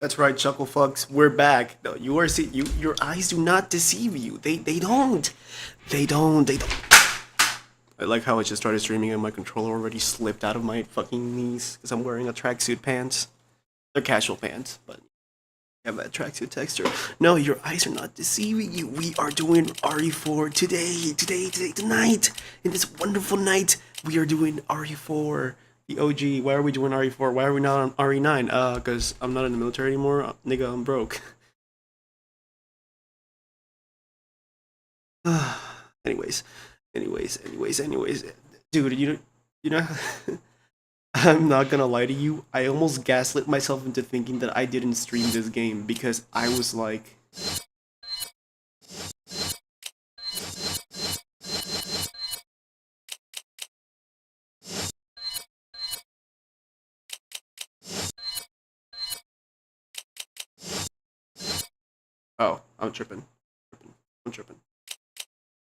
That's right, chuckle fucks. We're back. No, you are see you. Your eyes do not deceive you. They don't. They don't. I like how I just started streaming and my controller already slipped out of my fucking knees because I'm wearing a tracksuit pants. They're casual pants, but have that tracksuit texture. No, your eyes are not deceiving you. We are doing RE4 today, tonight. In this wonderful night, we are doing RE4. The OG. Why are we doing RE4? Why are we not on RE9? Because I'm not in the military anymore. Nigga, I'm broke. anyways, anyways. Dude, you know, I'm not gonna lie to you. I almost gaslit myself into thinking that I didn't stream this game because I was like, oh, I'm tripping. I'm tripping.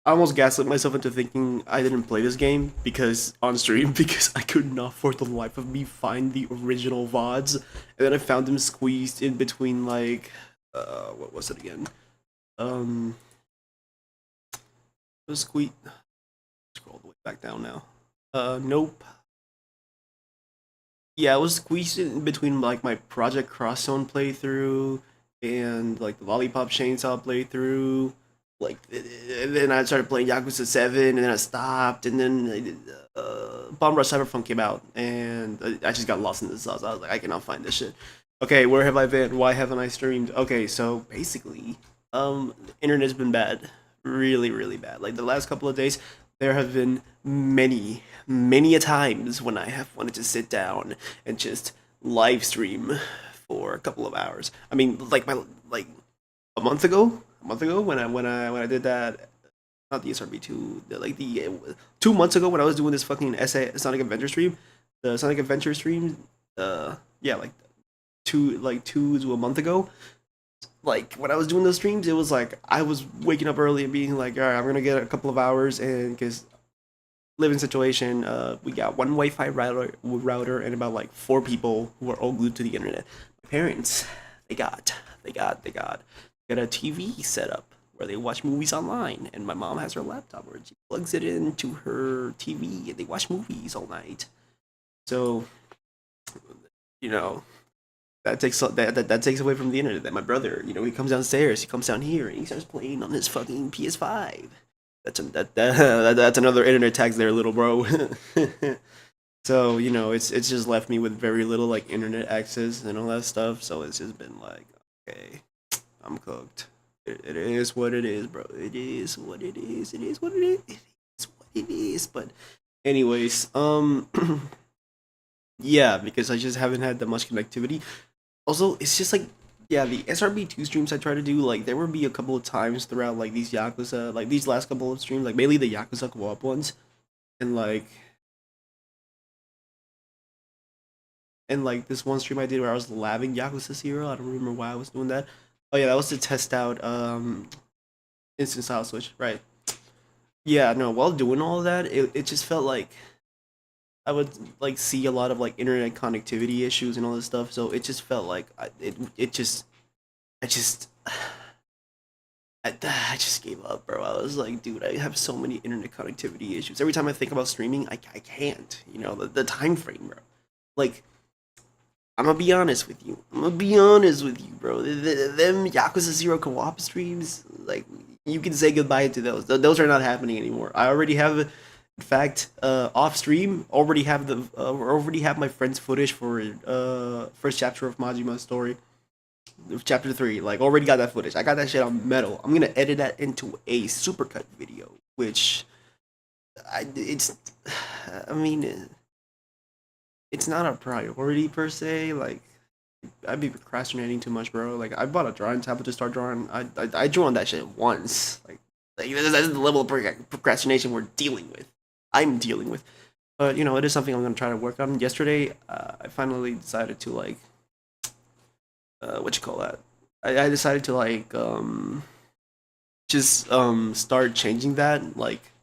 I almost gaslit myself into thinking I didn't play this game because on stream because I could not for the life of me find the original VODs, and then I found them squeezed in between like, what was it again? It was squeezed. Scroll all the way back down now. Nope. Yeah, I was squeezed in between like my Project Cross Zone playthrough and like the Lollipop Chainsaw playthrough. Like, and then I started playing Yakuza 7, and then I stopped, and then Bomb Rush Cyberpunk came out, and I just got lost in the sauce. I was like, I cannot find this shit. Okay, where have I been? Why haven't I streamed? Okay, so basically, internet's been bad, really bad. Like the last couple of days, there have been many a times when I have wanted to sit down and just live stream for a couple of hours. I mean, like a month ago when I did that, not the SRB2, like the 2 months ago when I was doing this fucking Sonic Adventure stream, the Sonic Adventure stream, yeah, like two to a month ago. Like when I was doing those streams, it was like I was waking up early and being like, all right, I'm gonna get a couple of hours, and because living situation, we got one Wi-Fi router and about like four people who are all glued to the internet. My parents, they got a TV set up where they watch movies online, and my mom has her laptop where she plugs it into her TV and they watch movies all night. So you know that takes away from the internet. That my brother, he comes downstairs, he comes down here, and he starts playing on his fucking PS5. That's another internet tax there, little bro. So it's just left me with very little like internet access and all that stuff. So it's just been like, okay, I'm cooked. It is what it is, bro. It is what it is. It is what it is. It is what it is. But anyways, yeah, because I just haven't had that much connectivity. Also, it's just like, yeah, the SRB2 streams I try to do, like there would be a couple of times throughout like these Yakuza, like these last couple of streams, like mainly the Yakuza co-op ones, and like this one stream I did where I was labbing Yakuza 0. I don't remember why I was doing that. Oh yeah, that was to test out instant style switch, right? Yeah, no, while doing all of that, it just felt like I would like see a lot of like internet connectivity issues and all this stuff. So it just felt like I just I just gave up, bro. I was like, dude, I have so many internet connectivity issues. Every time I think about streaming, I can't. The time frame, bro. Like, I'm gonna be honest with you. Bro. Them Yakuza Zero co-op streams, like, you can say goodbye to those. Those are not happening anymore. I already have, in fact, off stream, already have my friend's footage for first chapter of Majima's story, chapter 3. Like, already got that footage. I got that shit on metal. I'm gonna edit that into a supercut video, which I mean, it's not a priority per se. Like, I'd be procrastinating too much, bro. Like, I bought a drawing tablet to start drawing. I drew on that shit once. Like that's the level of procrastination we're dealing with. I'm dealing with. But it is something I'm gonna try to work on. Yesterday, I finally decided to like, what you call that? I decided to like just start changing that. Like,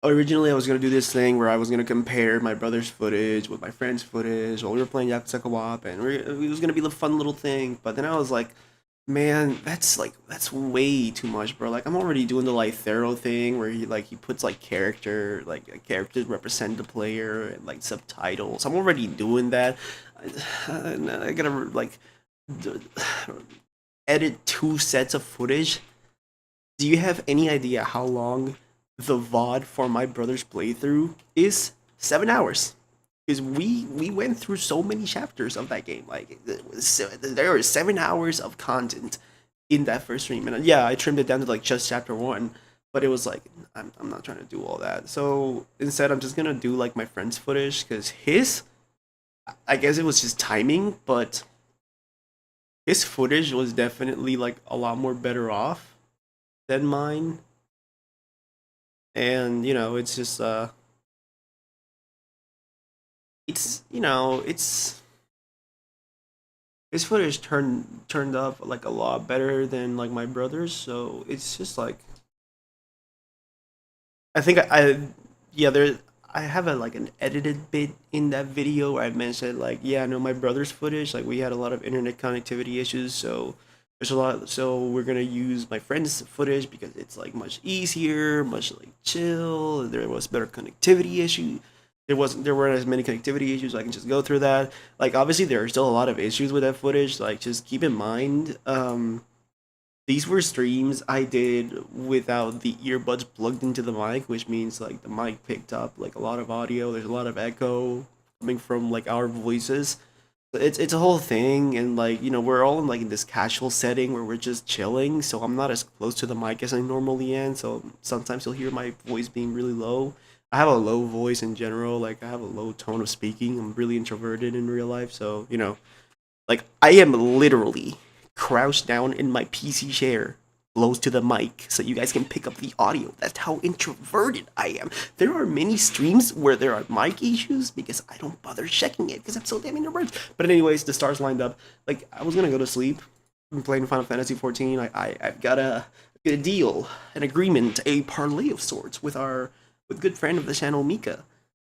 originally I was gonna do this thing where I was gonna compare my brother's footage with my friend's footage while we were playing Yakuza Co-op, and it was gonna be a fun little thing. But then I was like, man, that's way too much, bro. Like I'm already doing the like thorough thing where he puts like characters represent the player and like subtitles. I'm already doing that. I gotta like d- edit 2 sets of footage. Do you have any idea how long the VOD for my brother's playthrough is? 7 hours. Because we went through so many chapters of that game. Like there were 7 hours of content in that first stream, and yeah, I trimmed it down to like just chapter one. But it was like I'm not trying to do all that. So instead, I'm just gonna do like my friend's footage because his, I guess it was just timing, but his footage was definitely like a lot more better off than mine. And it's just it's it's his footage turned up like a lot better than like my brother's, so it's just like I think yeah, there I have a like an edited bit in that video where I mentioned like, yeah, no, my brother's footage, like we had a lot of internet connectivity issues, so we're gonna use my friend's footage because it's like much easier, much like chill. There was better connectivity issue. There weren't as many connectivity issues. So I can just go through that. Like obviously there are still a lot of issues with that footage. Like just keep in mind, these were streams I did without the earbuds plugged into the mic, which means like the mic picked up like a lot of audio. There's a lot of echo coming from like our voices. It's a whole thing, and like we're all in like in this casual setting where we're just chilling. So I'm not as close to the mic as I normally am. So sometimes you'll hear my voice being really low. I have a low voice in general. Like I have a low tone of speaking. I'm really introverted in real life. So like I am literally crouched down in my PC chair close to the mic so you guys can pick up the audio. That's how introverted I am. There are many streams where there are mic issues because I don't bother checking it because I'm so damn introverted. But anyways, the stars lined up. Like I was gonna go to sleep. I'm playing Final Fantasy 14. I've got a deal, an agreement, a parlay of sorts with good friend of the channel Mika.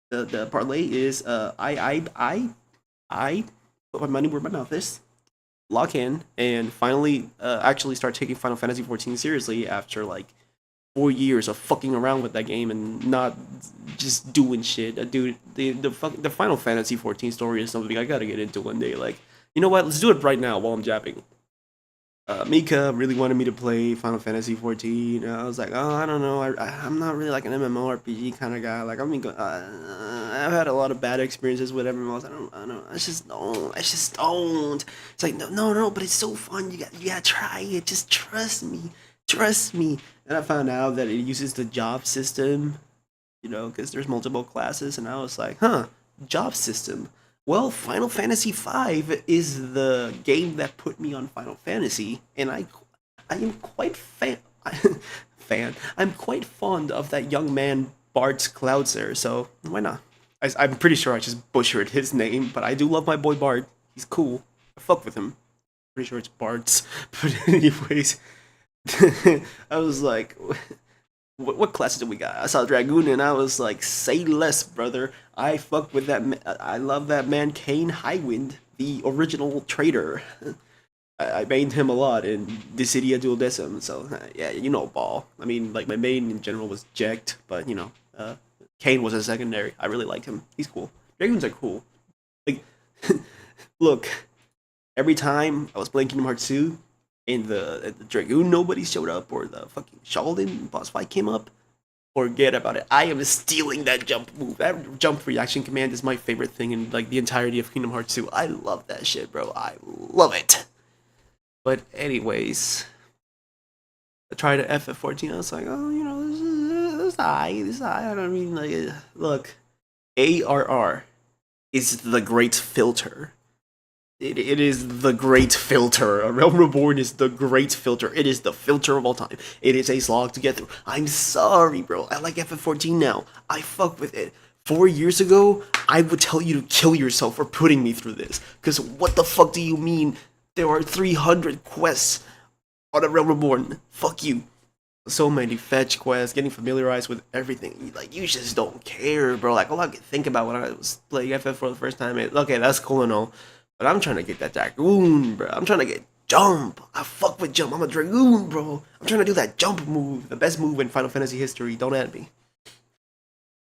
The parlay is I put my money where my mouth is, lock in, and finally actually start taking Final Fantasy 14 seriously after like 4 years of fucking around with that game and not just doing shit. Dude, the Final Fantasy 14 story is something I gotta get into one day. Like, you know what? Let's do it right now while I'm japping. Mika really wanted me to play Final Fantasy 14. I was like, oh, I don't know. I'm not really like an MMORPG kind of guy. Like, I've had a lot of bad experiences with MMOs. I don't. I just don't. I just don't. It's like, no. But it's so fun. You gotta try it. Just trust me. And I found out that it uses the job system. Because there's multiple classes, and I was like, huh, job system. Well, Final Fantasy V is the game that put me on Final Fantasy, and I am quite fan. I'm quite fond of that young man Bart Cloudser, so why not? I'm pretty sure I just butchered his name, but I do love my boy Bart. He's cool. I fuck with him. Pretty sure it's Bart's. But anyways, I was like, what classes do we got? I saw Dragoon and I was like, say less, brother. I fuck with that. I love that man, Kane Highwind, the original traitor. I mained him a lot in Dissidia Duodecim, so yeah, ball. I mean, like my main in general was Jekt, but Kane was a secondary. I really liked him. He's cool. Dragoons are cool. Like, look, every time I was playing Kingdom Hearts 2, and the Dragoon nobody showed up, or the fucking Sheldon boss fight came up, forget about it. I am stealing that jump move. That jump reaction command is my favorite thing in like the entirety of Kingdom Hearts 2. I love that shit, bro. I love it. But anyways, I tried to FF14. I was like, oh, this is high. This is high. I don't mean like, look, ARR is the great filter. It is the great filter. A Realm Reborn is the great filter. It is the filter of all time. It is a slog to get through. I'm sorry, bro. I like FF14 now. I fuck with it. 4 years ago, I would tell you to kill yourself for putting me through this. Because what the fuck do you mean there are 300 quests on a Realm Reborn? Fuck you. So many fetch quests, getting familiarized with everything. Like you just don't care, bro. Like all I could think about when I was playing FF for the first time is, okay, that's cool and all, but I'm trying to get that dragoon, bro. I'm trying to get jump. I fuck with jump. I'm a dragoon, bro. I'm trying to do that jump move, the best move in Final Fantasy history. Don't at me.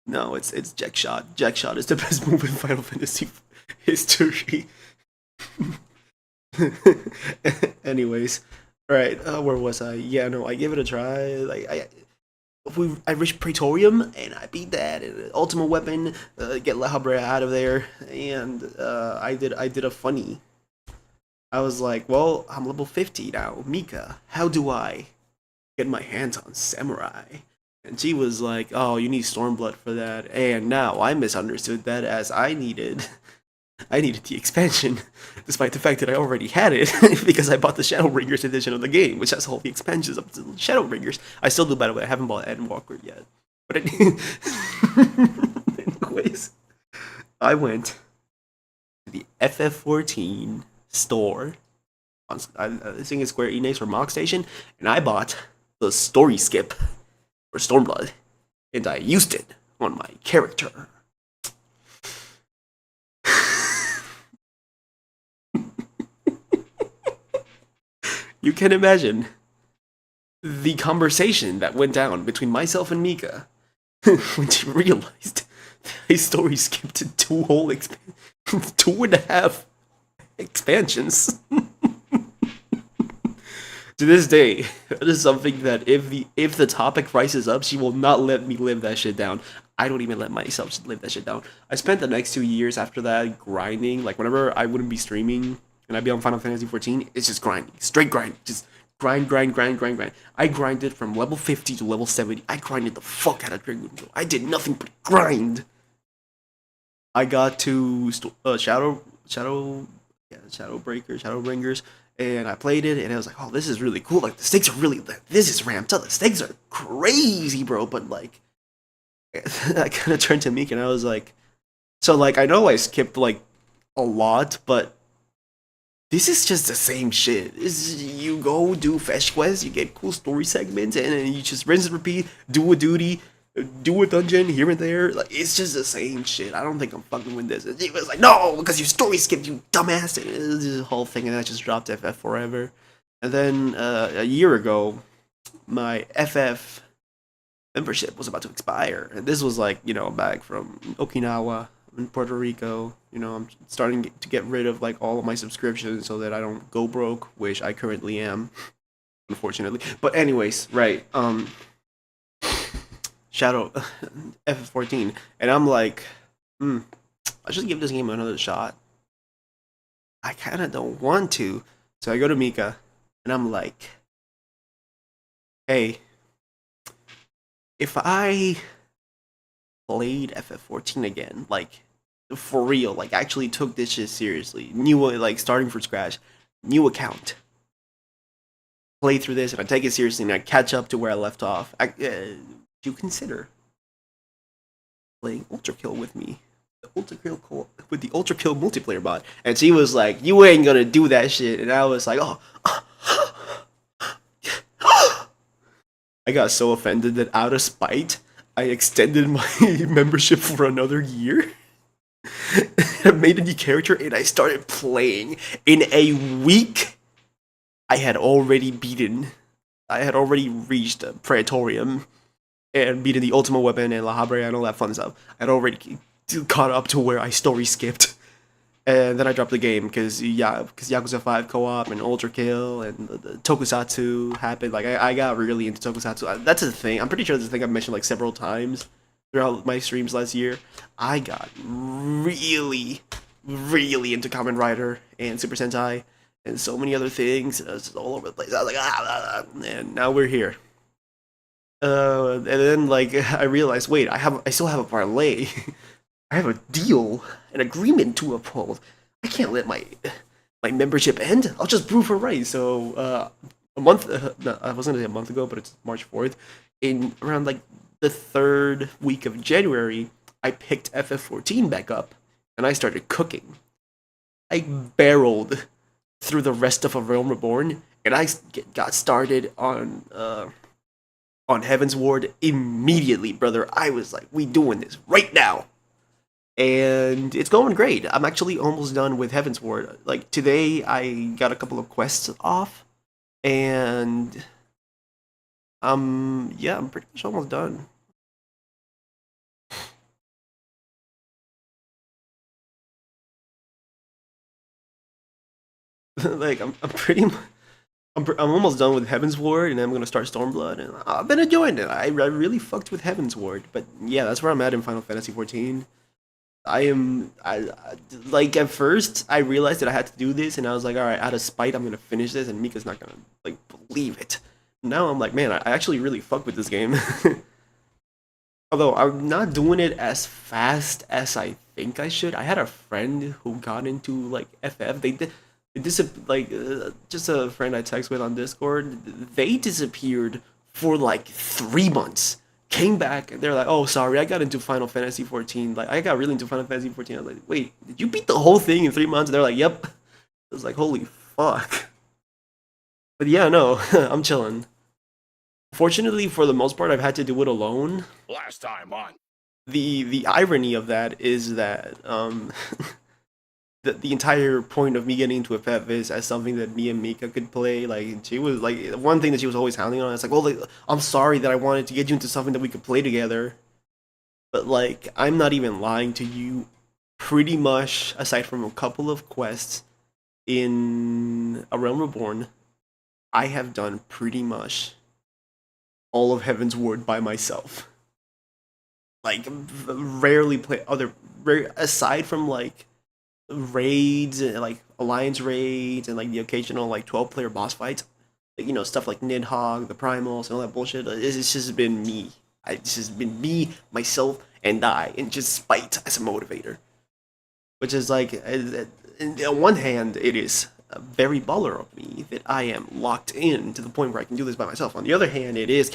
No, it's Jack Shot. Jack Shot is the best move in Final Fantasy history. Anyways, right, where was I? Yeah, no, I gave it a try. I reached Praetorium and I beat that. And Ultimate Weapon, get La Habrea out of there, and I did a funny. I was like, well, I'm level 50 now. Mika, how do I get my hands on Samurai? And she was like, oh, you need Stormblood for that. And now I misunderstood that as I needed the expansion, despite the fact that I already had it, because I bought the Shadowbringers edition of the game, which has all the expansions of the Shadowbringers. I still do, by the way. I haven't bought Endwalker yet. But anyways, I went to the FF14 store on I think it's Square Enix or Mog Station, and I bought the story skip for Stormblood, and I used it on my character. You can imagine the conversation that went down between myself and Mika when she realized I story skipped two and a half expansions. To this day, that is something that if the topic rises up, she will not let me live that shit down. I don't even let myself live that shit down. I spent the next 2 years after that grinding. Like whenever I wouldn't be streaming and I'd be on Final Fantasy 14, it's just grinding, straight grind, just grind, grind, grind, grind, grind. I grinded from level 50 to level 70. I grinded the fuck out of Dragoon. I did nothing but grind. I got to Shadowbringers, and I played it, and I was like, oh, this is really cool. Like the stakes are really, this is ramped up. The stakes are crazy, bro. But like, I kind of turned to Meek, and I was like, so like, I know I skipped like a lot, but this is just the same shit. You go do fetch quests, you get cool story segments, and then you just rinse and repeat, do a duty, do a dungeon here and there. Like it's just the same shit. I don't think I'm fucking with this. And he was like, no, because your story skipped, you dumbass. And it was this whole thing, and I just dropped FF forever. And then a year ago, my FF membership was about to expire, and this was like back from Okinawa in Puerto Rico. I'm starting to get rid of like all of my subscriptions so that I don't go broke, which I currently am, unfortunately. But anyways, right? Shadow FF14, and I'm like, I should give this game another shot. I kind of don't want to, so I go to Mika, and I'm like, hey, if I played FF14 again, like for real, like actually took this shit seriously, new like starting from scratch, new account, play through this, and I take it seriously, and I catch up to where I left off. Do consider playing Ultra Kill with me, with the Ultra Kill multiplayer bot, and she was like, "You ain't gonna do that shit," and I was like, "Oh." I got so offended that out of spite, I extended my membership for another year. I made a new character and I started playing. In a week, I had already reached Praetorium and beaten the Ultimate Weapon and La Habrea and all that fun stuff. I'd already caught up to where I story skipped. And then I dropped the game because Yakuza 5 co-op and Ultra Kill and the Tokusatsu happened. Like I got really into Tokusatsu. That's the thing. I'm pretty sure this is the thing I've mentioned like several times throughout my streams last year. I got really, really into Kamen Rider and Super Sentai and so many other things. And I was just all over the place. I was like, and now we're here. And then like I realized, wait, I still have a parlay. I have a deal, an agreement to uphold. I can't let my membership end. I'll just prove her right. So a month, no, I was gonna say a month ago, but it's March 4th. In around like the third week of January, I picked FF14 back up, and I started cooking. I barreled through the rest of A Realm Reborn, and I got started on on Heaven's Ward immediately, brother. I was like, we doing this right now. And it's going great. I'm actually almost done with Heaven's Ward. Like today I got a couple of quests off and yeah, I'm pretty much almost done. Like I'm pretty I'm almost done with Heaven's Ward, and then I'm gonna start Stormblood, and I've been enjoying it. I really fucked with Heaven's Ward, but yeah, that's where I'm at in Final Fantasy 14. Like at first I realized that I had to do this, and I was like, all right, out of spite, I'm gonna finish this, and Mika's not gonna like believe it. Now I'm like, man, I actually really fuck with this game. Although I'm not doing it as fast as I think I should. I had a friend who got into like FF. They like just a friend I text with on Discord. They disappeared for like 3 months. Came back and they're like, "Oh, sorry, I got into Final Fantasy 14. Like, I got really into Final Fantasy 14." I was like, "Wait, did you beat the whole thing in 3 months?" And they're like, "Yep." I was like, "Holy fuck!" But yeah, no, I'm chilling. Fortunately, for the most part, I've had to do it alone. Last time on. The irony of that is that the entire point of me getting into FF is as something that me and Mika could play. Like she was like one thing that she was always hounding on. It's like, well, like, I'm sorry that I wanted to get you into something that we could play together, but like I'm not even lying to you. Pretty much, aside from a couple of quests in A Realm Reborn, I have done pretty much all of Heaven's Ward by myself. Like rarely play other aside from like raids and like alliance raids and like the occasional like 12-player boss fights, like, stuff like Nidhogg, the Primals, and all that bullshit. It's just been me. It's just been me, myself, and I, and just spite as a motivator. Which is like, on one hand, it is very baller of me that I am locked in to the point where I can do this by myself. On the other hand, it is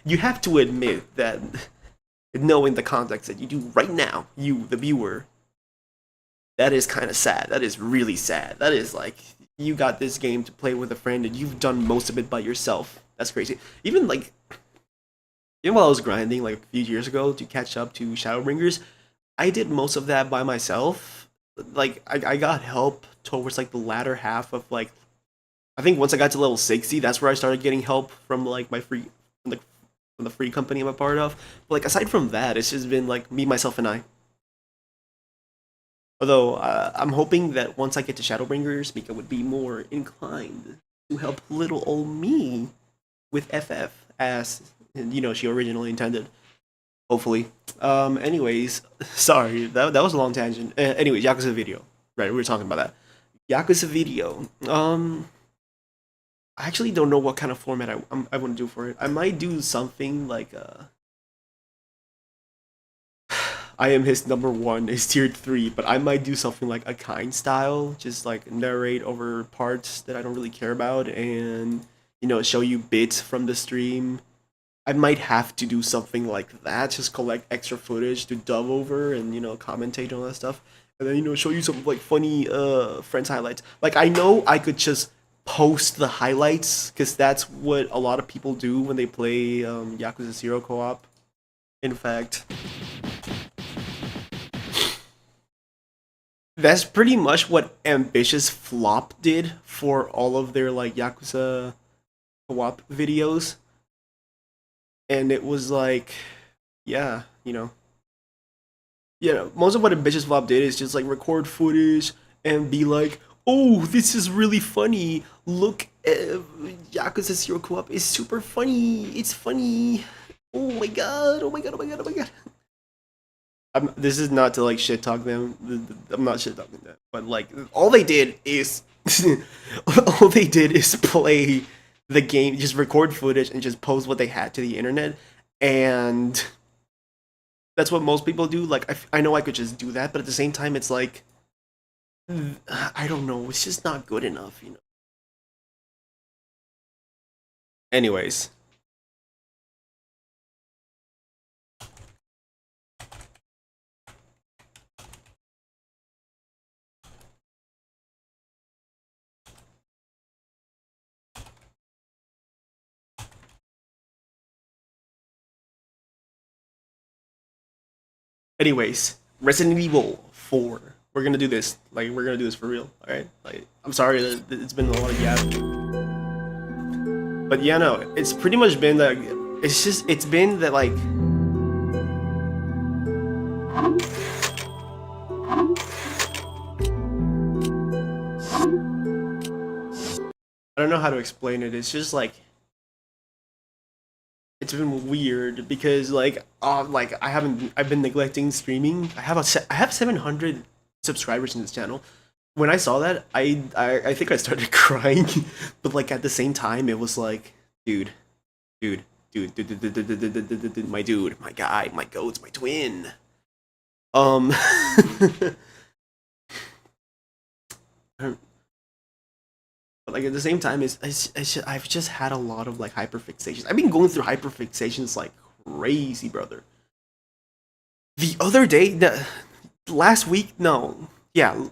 you have to admit that knowing the context that you do right now, you the viewer, that is kind of sad. That is really sad. That is like you got this game to play with a friend and you've done most of it by yourself. That's crazy. Even while I was grinding like a few years ago to catch up to Shadowbringers, I did most of that by myself. Like I got help towards like the latter half of like I think once I got to level 60, that's where I started getting help from like my free from the, from the free company I'm a part of. But like aside from that, it's just been like me, myself, and I. Although I'm hoping that once I get to Shadowbringers, Mika would be more inclined to help little old me with FF as she originally intended. Hopefully. Anyways, sorry that was a long tangent. Anyways, Yakuza video. Right, we were talking about that. Yakuza video. I actually don't know what kind of format I want to do for it. I might do something like I am his number one is tier 3, but I might do something like a kind style, just like narrate over parts that I don't really care about and show you bits from the stream. I might have to do something like that, just collect extra footage to dub over and commentate on that stuff. And then show you some like funny friends highlights. Like I know I could just post the highlights because that's what a lot of people do when they play Yakuza 0 co-op. In fact, that's pretty much what Ambitious Flop did for all of their like Yakuza co-op videos. And it was like, yeah, most of what Ambitious Flop did is just like record footage and be like, oh, this is really funny. Look, Yakuza 0 co-op is super funny. It's funny. Oh my god, oh my god, oh my god, oh my god. This is not to like shit talk them. I'm not shit talking them, but like all they did is all they did is play the game, just record footage and just post what they had to the internet, and that's what most people do. Like I know I could just do that, but at the same time, it's like I don't know. It's just not good enough. Anyways, Anyways, Resident Evil 4. We're gonna do this. Like, we're gonna do this for real. All right. Like, I'm sorry that it's been a lot of gap, but yeah, no, it's pretty much been that. It's been that like. I don't know how to explain it. It's just like it's been weird because like I've been neglecting streaming. I have 700 subscribers in this channel. When I saw that, I think I started crying, but like at the same time, it was like, dude, dude, my dude, my guy, my goats, my twin. But like at the same time, I've just had a lot of like hyperfixations. I've been going through hyperfixations like crazy, brother. The other day, the last week, no, yeah,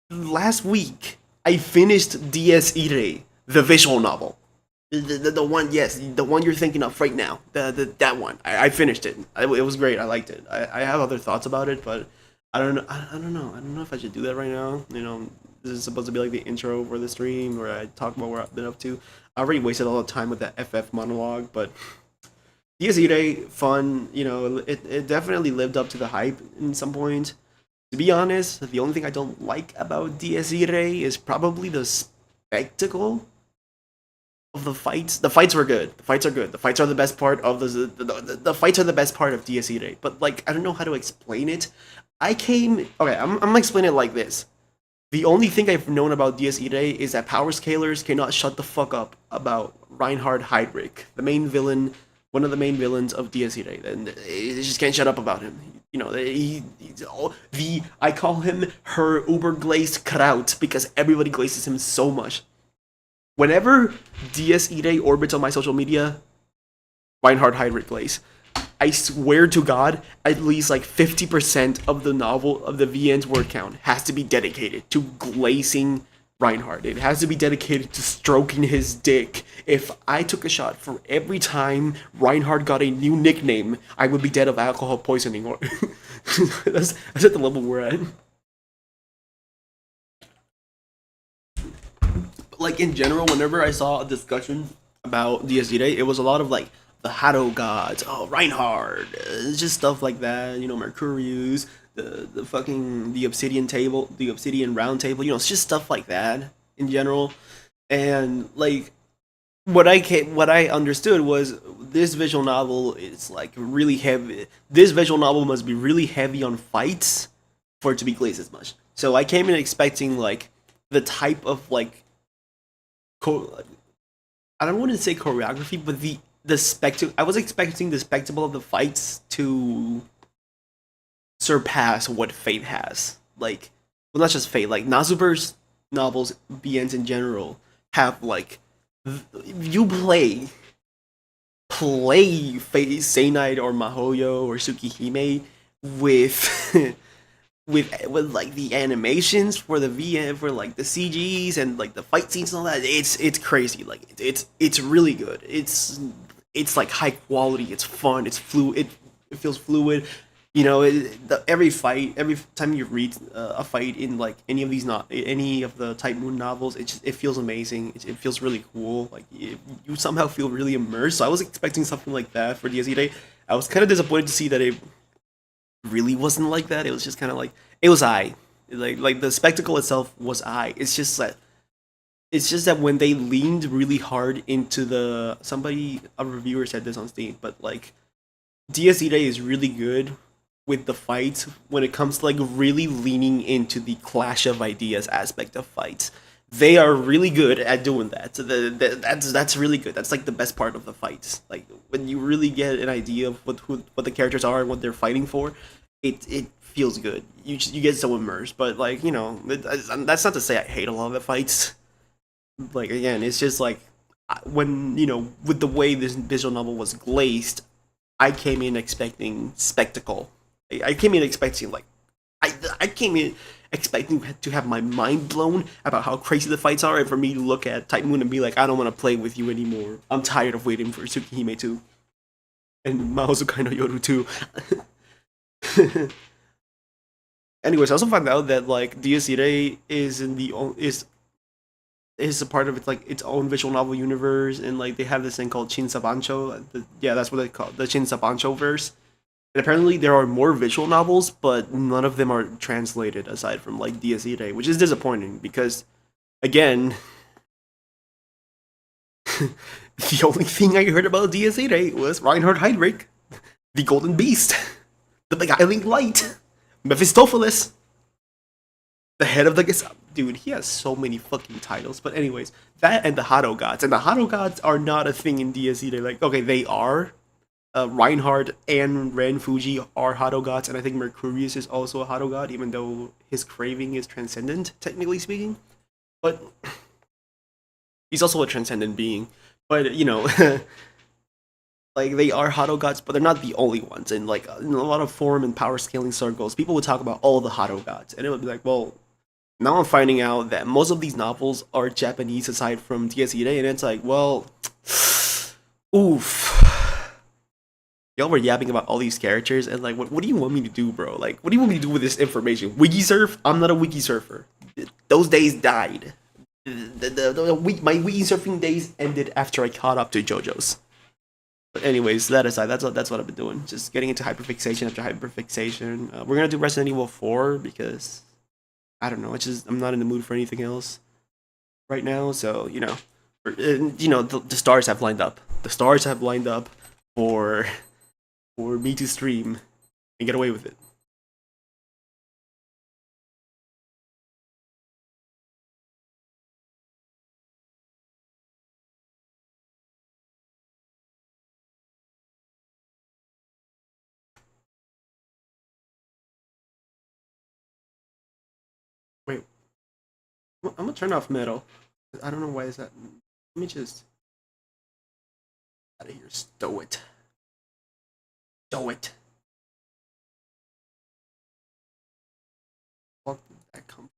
last week I finished Dies Irae, the visual novel. The one, yes, the one you're thinking of right now. That one. I finished it. It was great. I liked it. I have other thoughts about it, but I don't know. I don't know. I don't know if I should do that right now. You know, this is supposed to be like the intro for the stream where I talk about what I've been up to. I already wasted all the time with that FF monologue, but Dies Irae, fun. You know, it definitely lived up to the hype in some point. To be honest, the only thing I don't like about Dies Irae is probably the spectacle of the fights. The fights were good. The fights are good. The fights are the best part of the fights are the best part of Dies Irae. But like I don't know how to explain it. I'm gonna explain it like this. The only thing I've known about Dies Irae is that power scalers cannot shut the fuck up about Reinhard Heydrich, the main villain, one of the main villains of Dies Irae, and they just can't shut up about him. You know, I call him her uber glazed kraut because everybody glazes him so much. Whenever Dies Irae orbits on my social media, Reinhard Heydrich glaze. I swear to God, at least like 50% of the novel of the VN's word count has to be dedicated to glazing Reinhardt. It has to be dedicated to stroking his dick. If I took a shot for every time Reinhardt got a new nickname, I would be dead of alcohol poisoning. Or that's at the level we're at. But like in general, whenever I saw a discussion about Dies Irae, it was a lot of like the Hado gods, oh Reinhard, just stuff like that. You know, Mercurius, the fucking the Obsidian table, the Obsidian round table. You know, it's just stuff like that in general. And like what I understood was this visual novel is like really heavy. This visual novel must be really heavy on fights for it to be glazed as much. So I came in expecting like the type of like I don't want to say choreography, but the spectacle. I was expecting the spectacle of the fights to surpass what Fate has. Like, well, not just Fate. Like Nazuber's novels, BNs in general, have like you play Fate, Seinaid or Mahoyo or Tsukihime with with like the animations for the VN for like the CGs and like the fight scenes and all that. It's crazy. Like it's really good. It's like high quality. It's fun. It's fluid. It feels fluid. You know, every time you read a fight in like any of these not any of the Type Moon novels, it feels amazing. It feels really cool. Like you somehow feel really immersed. So I was expecting something like that for Dies Irae. I was kind of disappointed to see that it really wasn't like that. It was just kind of like it was like the spectacle itself was it's just that when they leaned really hard into a reviewer said this on Steam, but like Dies Irae is really good with the fights when it comes to like really leaning into the clash of ideas aspect of fights. They are really good at doing that. So that's really good. That's like the best part of the fights. Like when you really get an idea of what the characters are and what they're fighting for, it feels good. You get so immersed. But like you know, that's not to say I hate a lot of the fights. Like again, it's just like when you know with the way this visual novel was glazed, I came in expecting spectacle. I came in expecting like I came in expecting to have my mind blown about how crazy the fights are, and for me to look at Type Moon and be like, I don't want to play with you anymore. I'm tired of waiting for Tsukihime 2 and Mahozukai no Yoru 2. Anyways, I also found out that like Dias Irae is in the is a part of its like its own visual novel universe, and like they have this thing called Chin Sabancho. Yeah, that's what they call the Chin Sabancho verse. And apparently there are more visual novels, but none of them are translated aside from like Dias Irae, which is disappointing because again, the only thing I heard about Dias Irae was Reinhard Heydrich, the Golden Beast, the Beguiling Light, Mephistopheles, the head of the dude. He has so many fucking titles. But anyways, that and the Hado gods, and the Hado gods are not a thing in Dias Irae. Like okay, they are. Reinhardt and Ren Fuji are Hado gods, and I think Mercurius is also a Hado god, even though his craving is transcendent, technically speaking. But he's also a transcendent being. But you know, like they are Hado gods, but they're not the only ones. And like in a lot of form and power scaling circles, people would talk about all the Hado gods, and it would be like, well, now I'm finding out that most of these novels are Japanese aside from Dias Irae, and it's like, well, oof. Y'all were yapping about all these characters, and like, what do you want me to do, bro? Like, what do you want me to do with this information? Wiki surf? I'm not a wiki surfer. Those days died. My wiki surfing days ended after I caught up to JoJo's. But anyways, that aside, that's what I've been doing. Just getting into hyperfixation after hyperfixation. We're gonna do Resident Evil 4 because I don't know. It's just I'm not in the mood for anything else right now. So the stars have lined up. The stars have lined up for me to stream and get away with it. Wait, I'm gonna turn off metal. I don't know why is that. Let me just out of here. Stow it. Stow it. Fuck that come.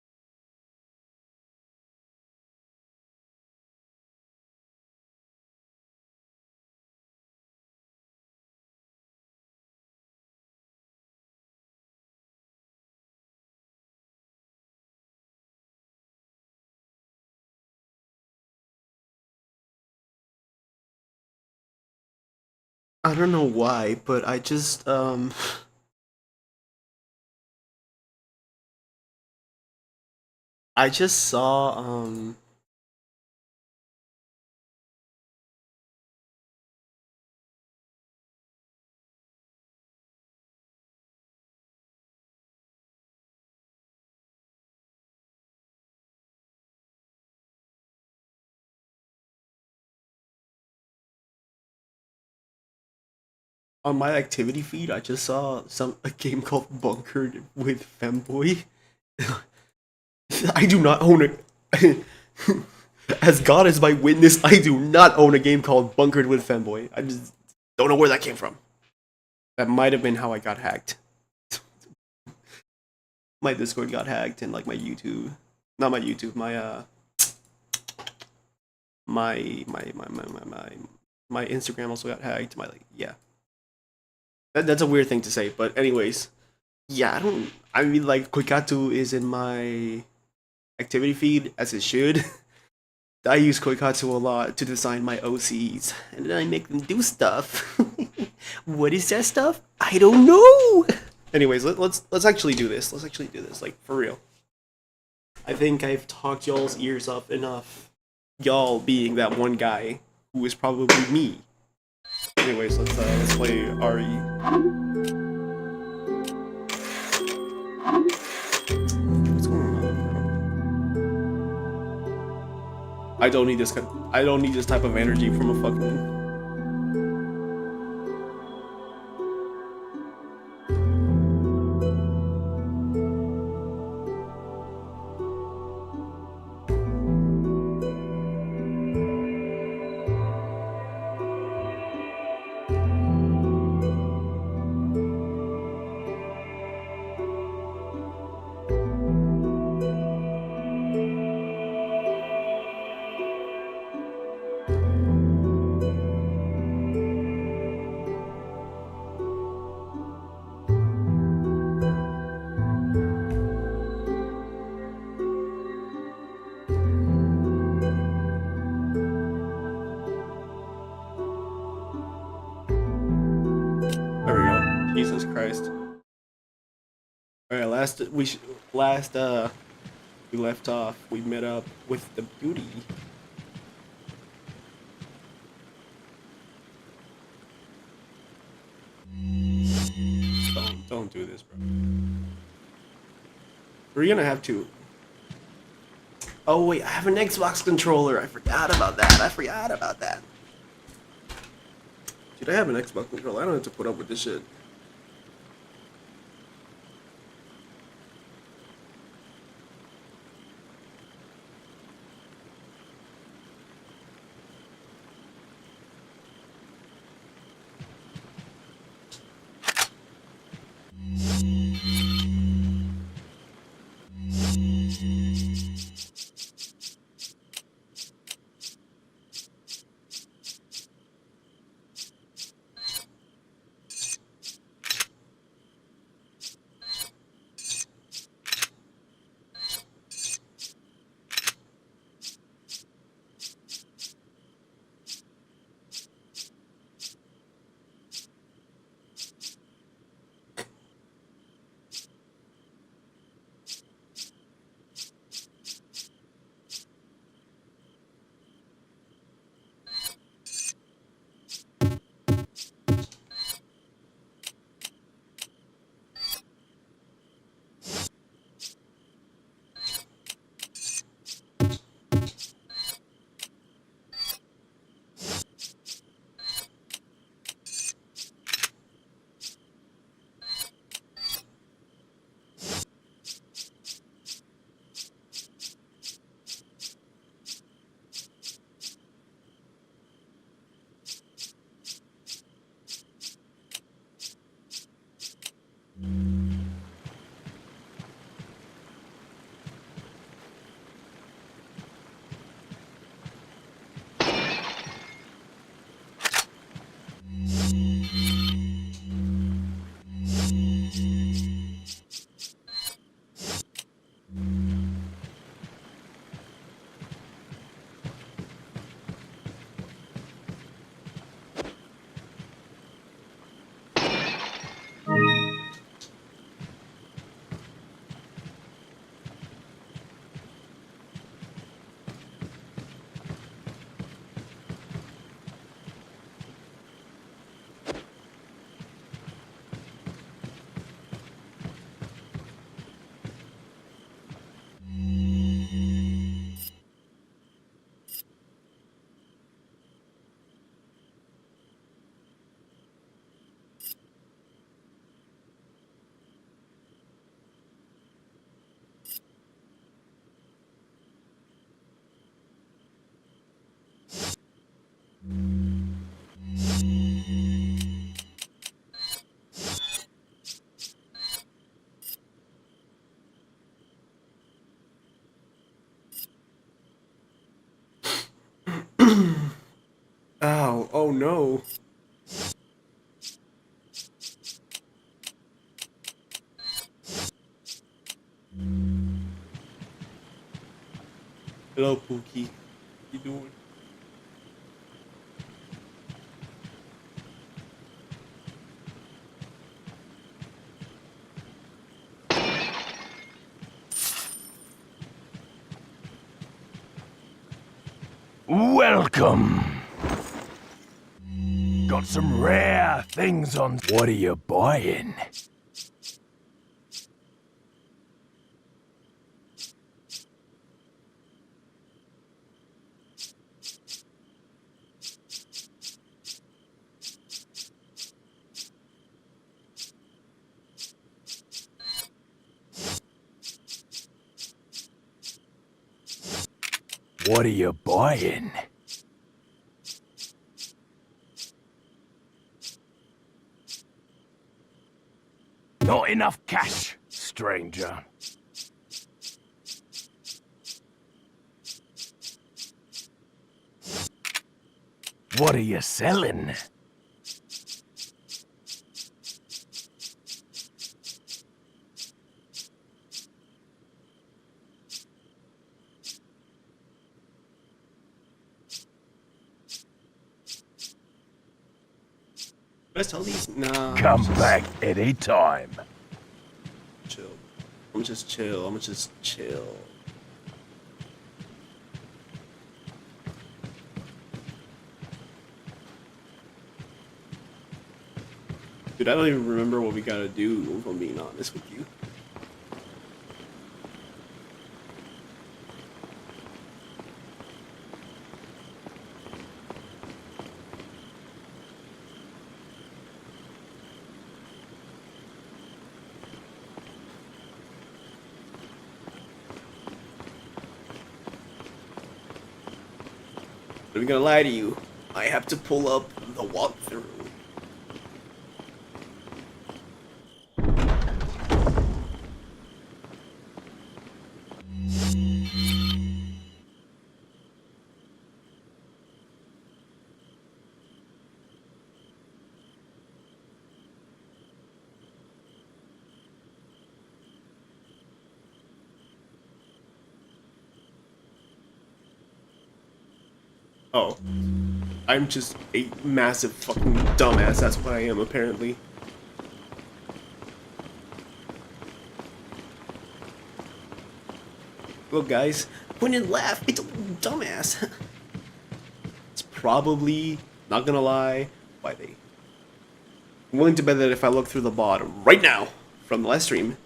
I don't know why, but I just saw on my activity feed. I just saw a game called Bunkered with Femboy. I do not own it. As God is my witness, I do not own a game called Bunkered with Femboy. I just don't know where that came from. That might have been how I got hacked. My Discord got hacked, and like my YouTube, not my YouTube, my Instagram also got hacked. My like yeah, that's a weird thing to say, but anyways, yeah, I don't. I mean, like Koikatu is in my activity feed as it should. I use Koikatsu a lot to design my OCs, and then I make them do stuff. What is that stuff? I don't know. Anyways, let's actually do this. Let's actually do this, like for real. I think I've talked y'all's ears up enough. Y'all being that one guy who is probably me. Anyways, let's play RE. What's going on, bro? I don't need this. I don't need this type of energy from a fucking. Christ. Alright, we left off, we met up with the beauty. Don't do this, bro. We're gonna have to. Oh wait, I have an Xbox controller. I forgot about that. Dude, I have an Xbox controller. I don't have to put up with this shit. Ow, oh no. Hello, Pookie. How you doing? Welcome. Got some rare things on. What are you buying? What are you buying? Not enough cash, stranger. What are you selling? Let's tell these. Nah. Come back anytime. Chill. I'm just chill. I'm just chill. Dude, I don't even remember what we gotta do, if I'm being honest with you. I'm gonna lie to you. I have to pull up the walkthrough. Oh. I'm just a massive fucking dumbass. That's what I am, apparently. Look, guys. Point and laugh. It's a dumbass. It's probably, not gonna lie, why they. I'm willing to bet that if I look through the bottom right now from the last stream,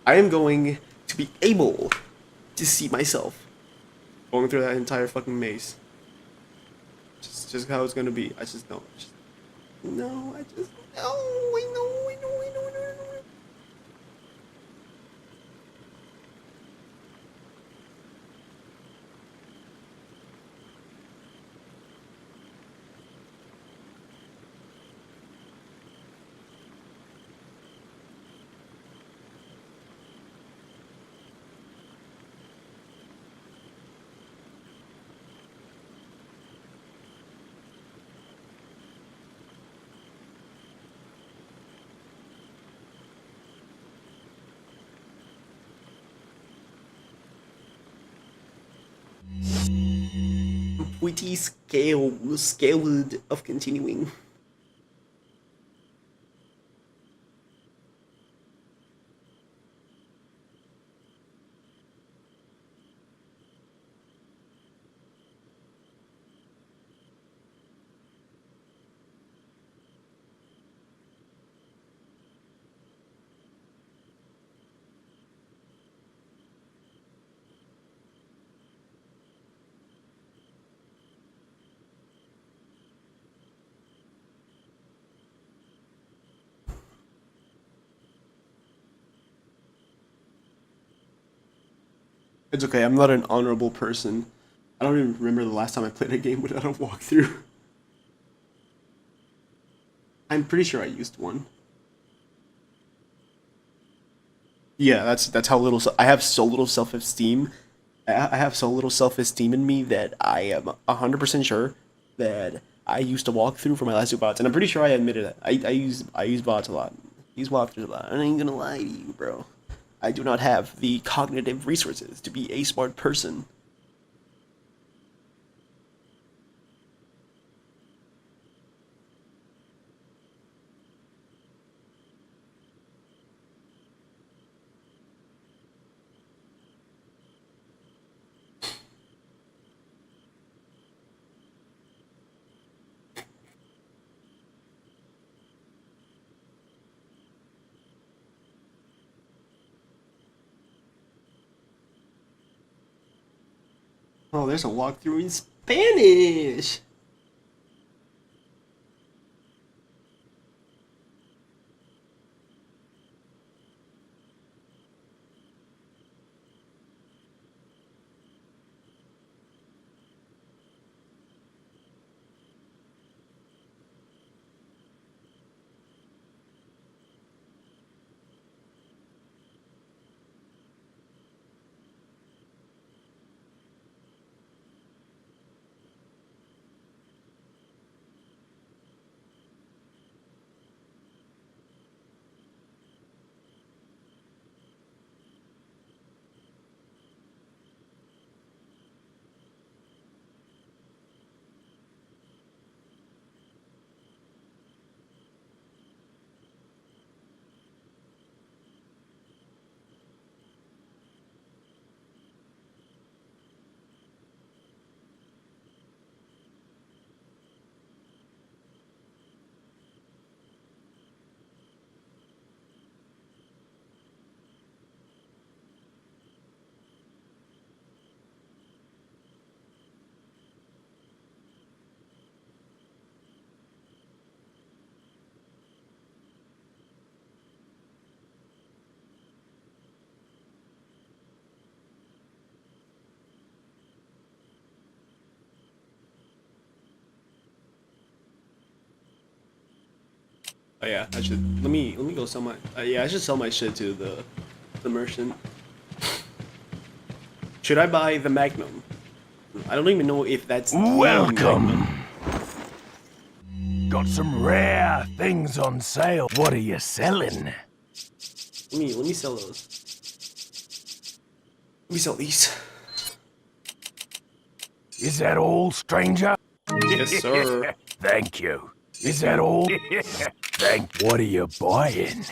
I am going to be able to see myself going through that entire fucking maze. Just how it's gonna be. I just know. No, I just know. I know. I know. I know. I know. I know. Witty scaled of continuing. It's okay, I'm not an honorable person. I don't even remember the last time I played a game without a walkthrough. I'm pretty sure I used one. Yeah, that's how little I have so little self-esteem. I have so little self-esteem in me that I am 100% sure that I used to walk through for my last two bots, and I'm pretty sure I admitted that. I use bots a lot. Use walkthroughs a lot. I ain't gonna lie to you, bro. I do not have the cognitive resources to be a smart person. Oh, there's a walkthrough in Spanish. Oh yeah, I should. Let me go sell my. Yeah, I should sell my shit to the merchant. Should I buy the Magnum? I don't even know if that's the Magnum. Welcome. Got some rare things on sale. What are you selling? Let me sell those. Let me sell these. Is that all, stranger? Yes, sir. Thank you. Is that all? Thank. What are you buying?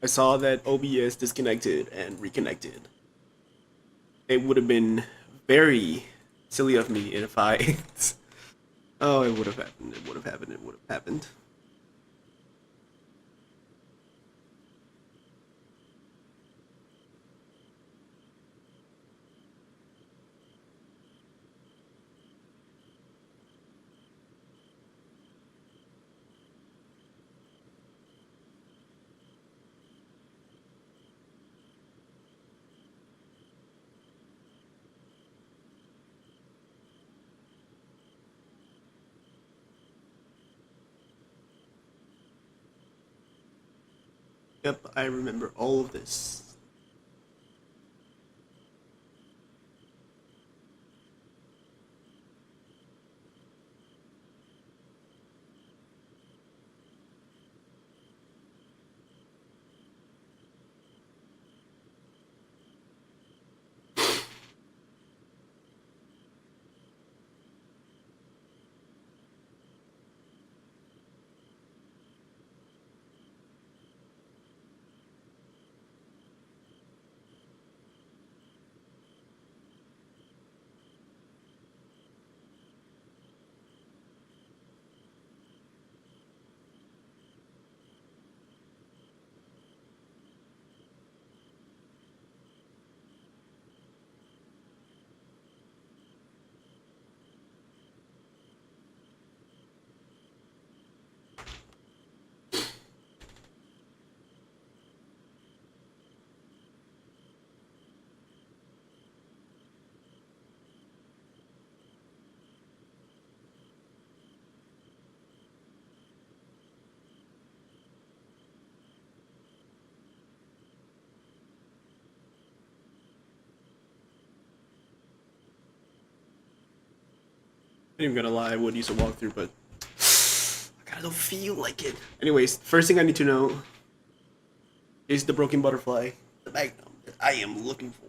I saw that OBS disconnected and reconnected. It would have been very Silly of me if I. Oh, it would have happened. It would have happened. It would have happened. Yep, I remember all of this. I'm not even gonna lie, I would use a walkthrough, but I kinda don't feel like it. Anyways, first thing I need to know is the broken butterfly, the magnum that I am looking for.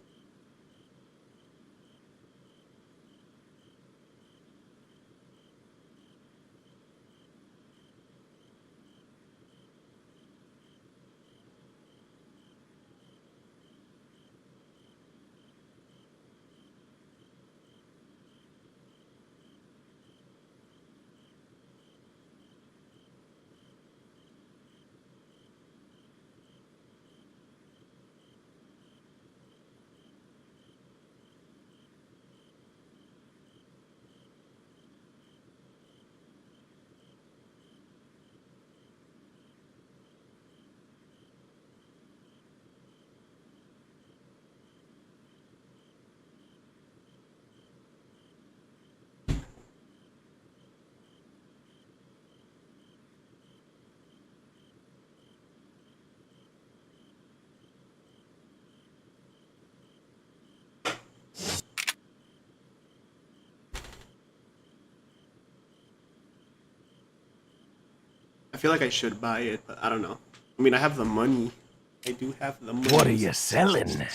I feel like I should buy it, but I don't know. I mean, I have the money. I do have the money. What are you selling?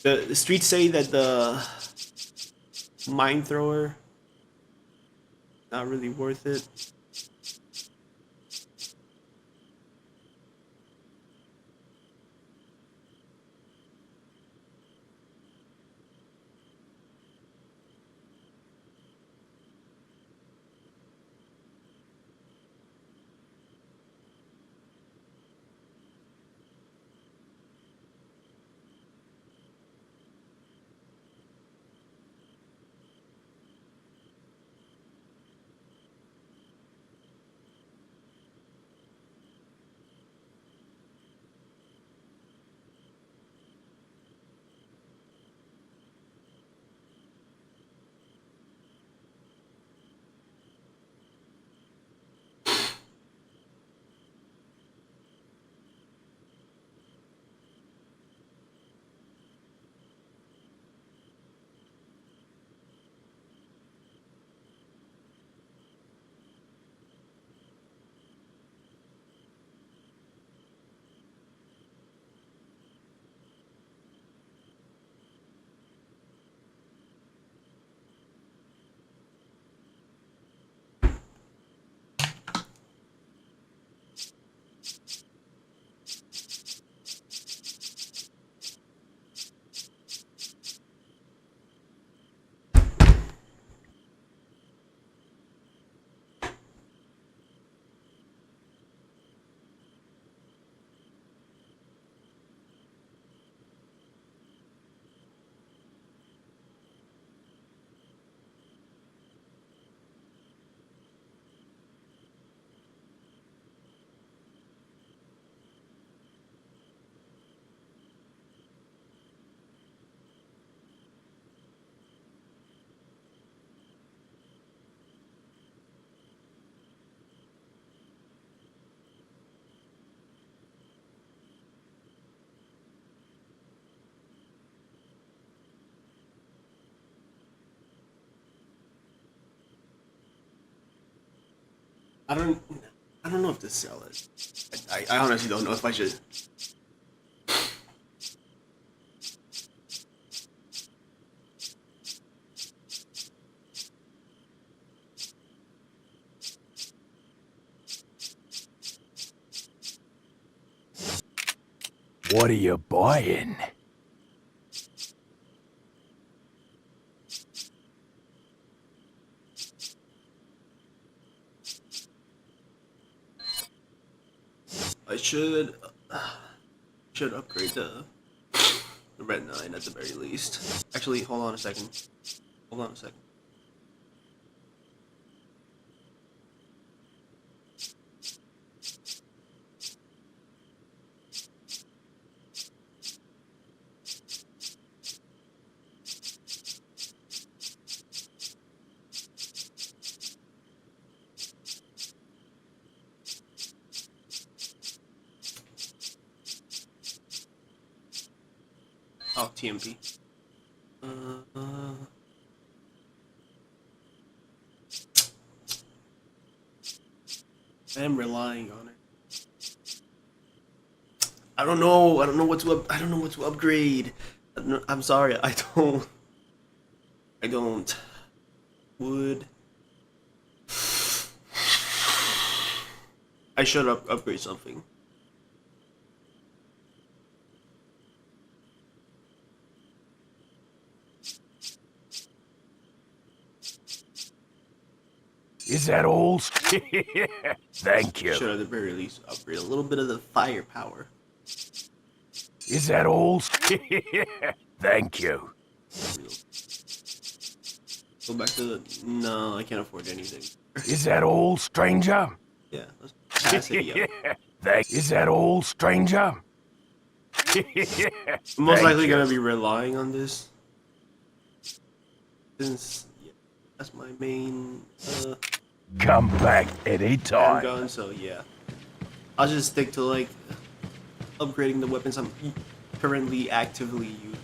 The streets say that the mine thrower not really worth it. I don't. I don't know if to sell it. I honestly don't know if I should. What are you buying? I should upgrade the red 9 at the very least. Actually, hold on a second. Hold on a second. Oh, TMP. I am relying on it. I don't know. I don't know what to. I don't know what to upgrade. I'm sorry. I don't. I don't. Would. I should upgrade something. Is that all? Thank you. Should at the very least upgrade a little bit of the firepower. Is that all? Thank you. Go back to the. No, I can't afford anything. Is that all, stranger? Yeah, let's pass it. Is that all, stranger? I'm most likely gonna be relying on this. Since yeah, that's my main Come back anytime. gun, so yeah. I'll just stick to like upgrading the weapons I'm currently actively using.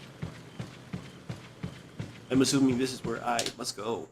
I'm assuming this is where I must go.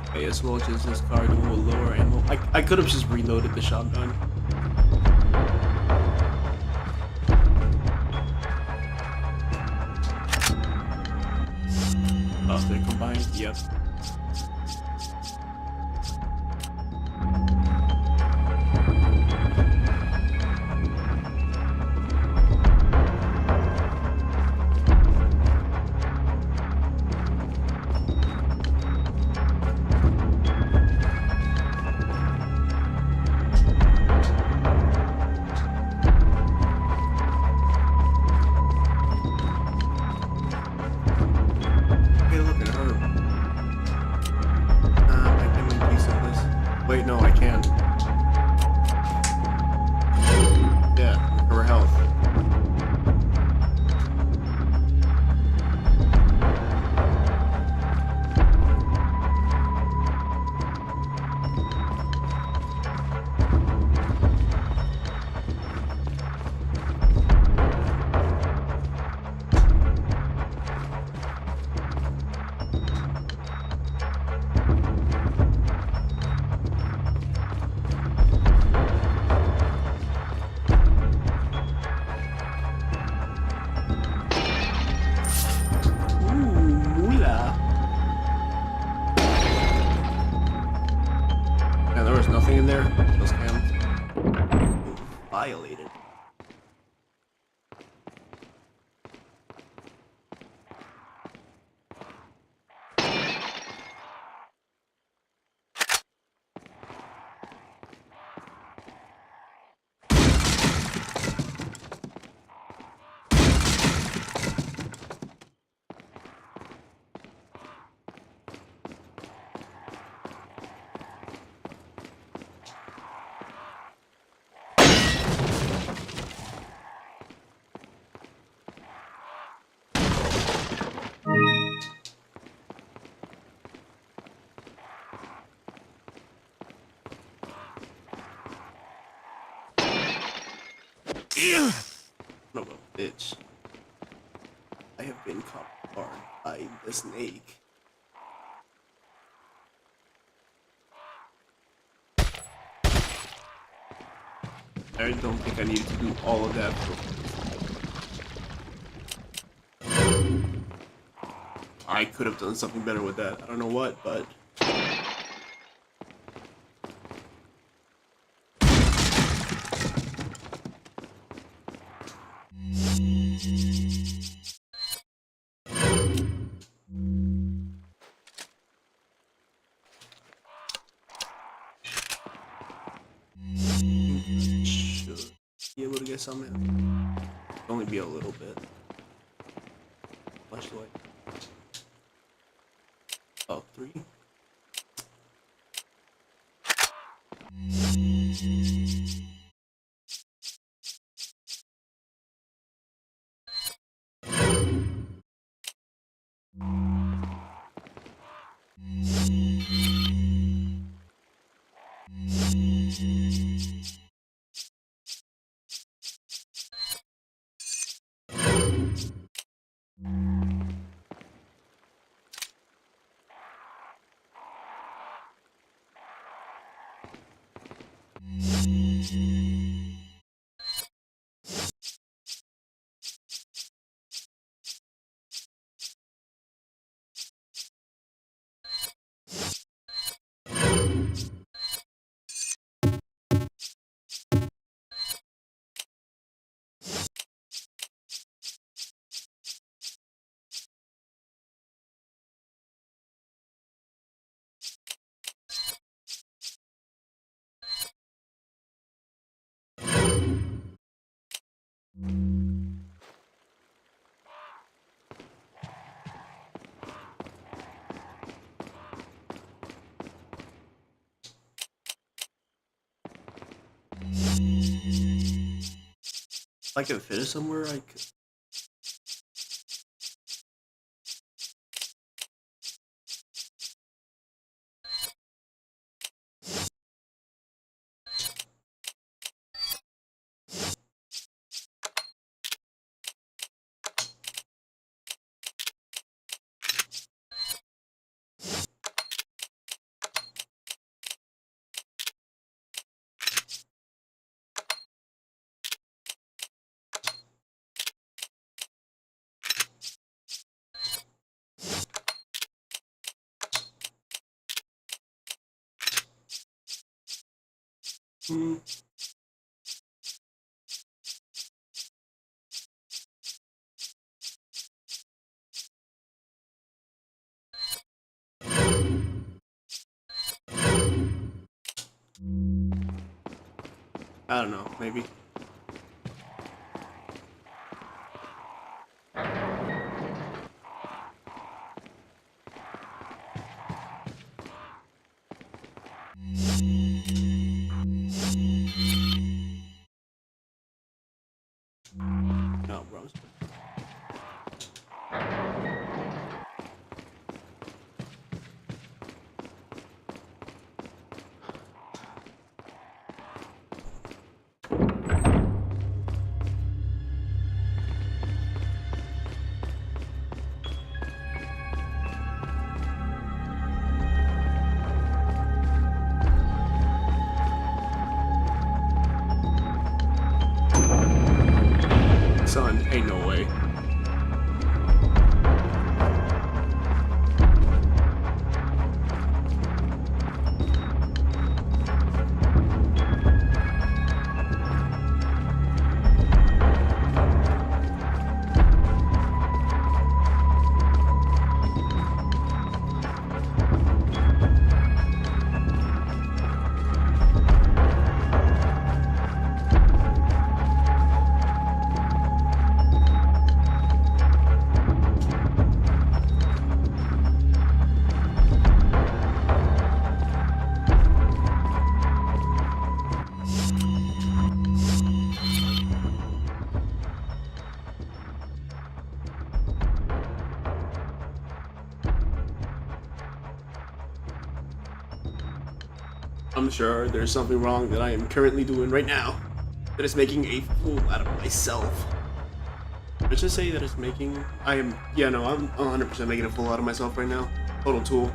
Okay, as well as this card will lower ammo. I could have just reloaded the shotgun. Oh, they're combined? Yep. Hey, look at her. there was nothing in there. Those cams. Violated. No, bitch. I have been caught hard by the snake. I don't think I need to do all of that. I could have done something better with that. I don't know what, but... should be able to get some in. Only be a little bit. Flashlight. Oh, 3. If I can fit it somewhere, I could. Hmm. I don't know, maybe. No, bro. Son, ain't no way. I'm sure there's something wrong that I am currently doing right now that is making a fool out of myself. Let's just say that it's making. I'm 100% making a fool out of myself right now. Total tool.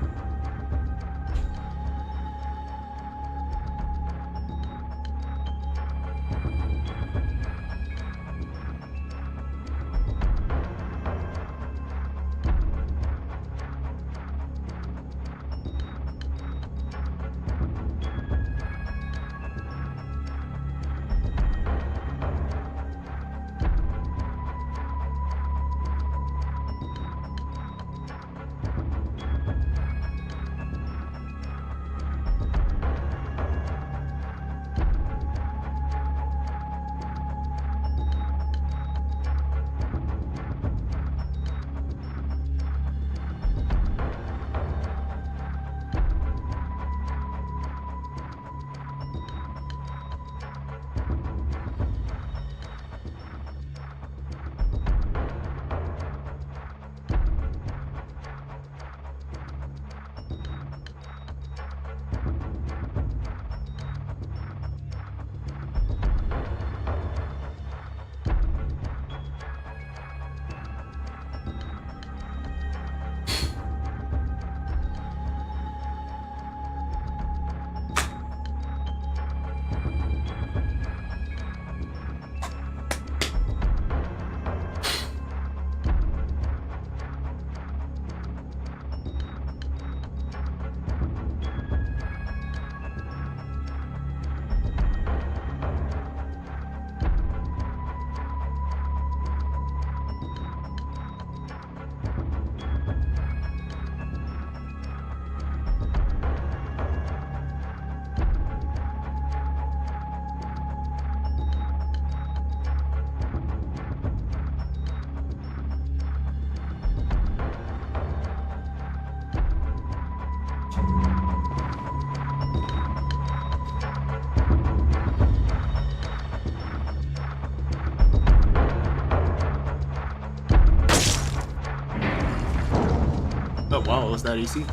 Oh wow, was that easy?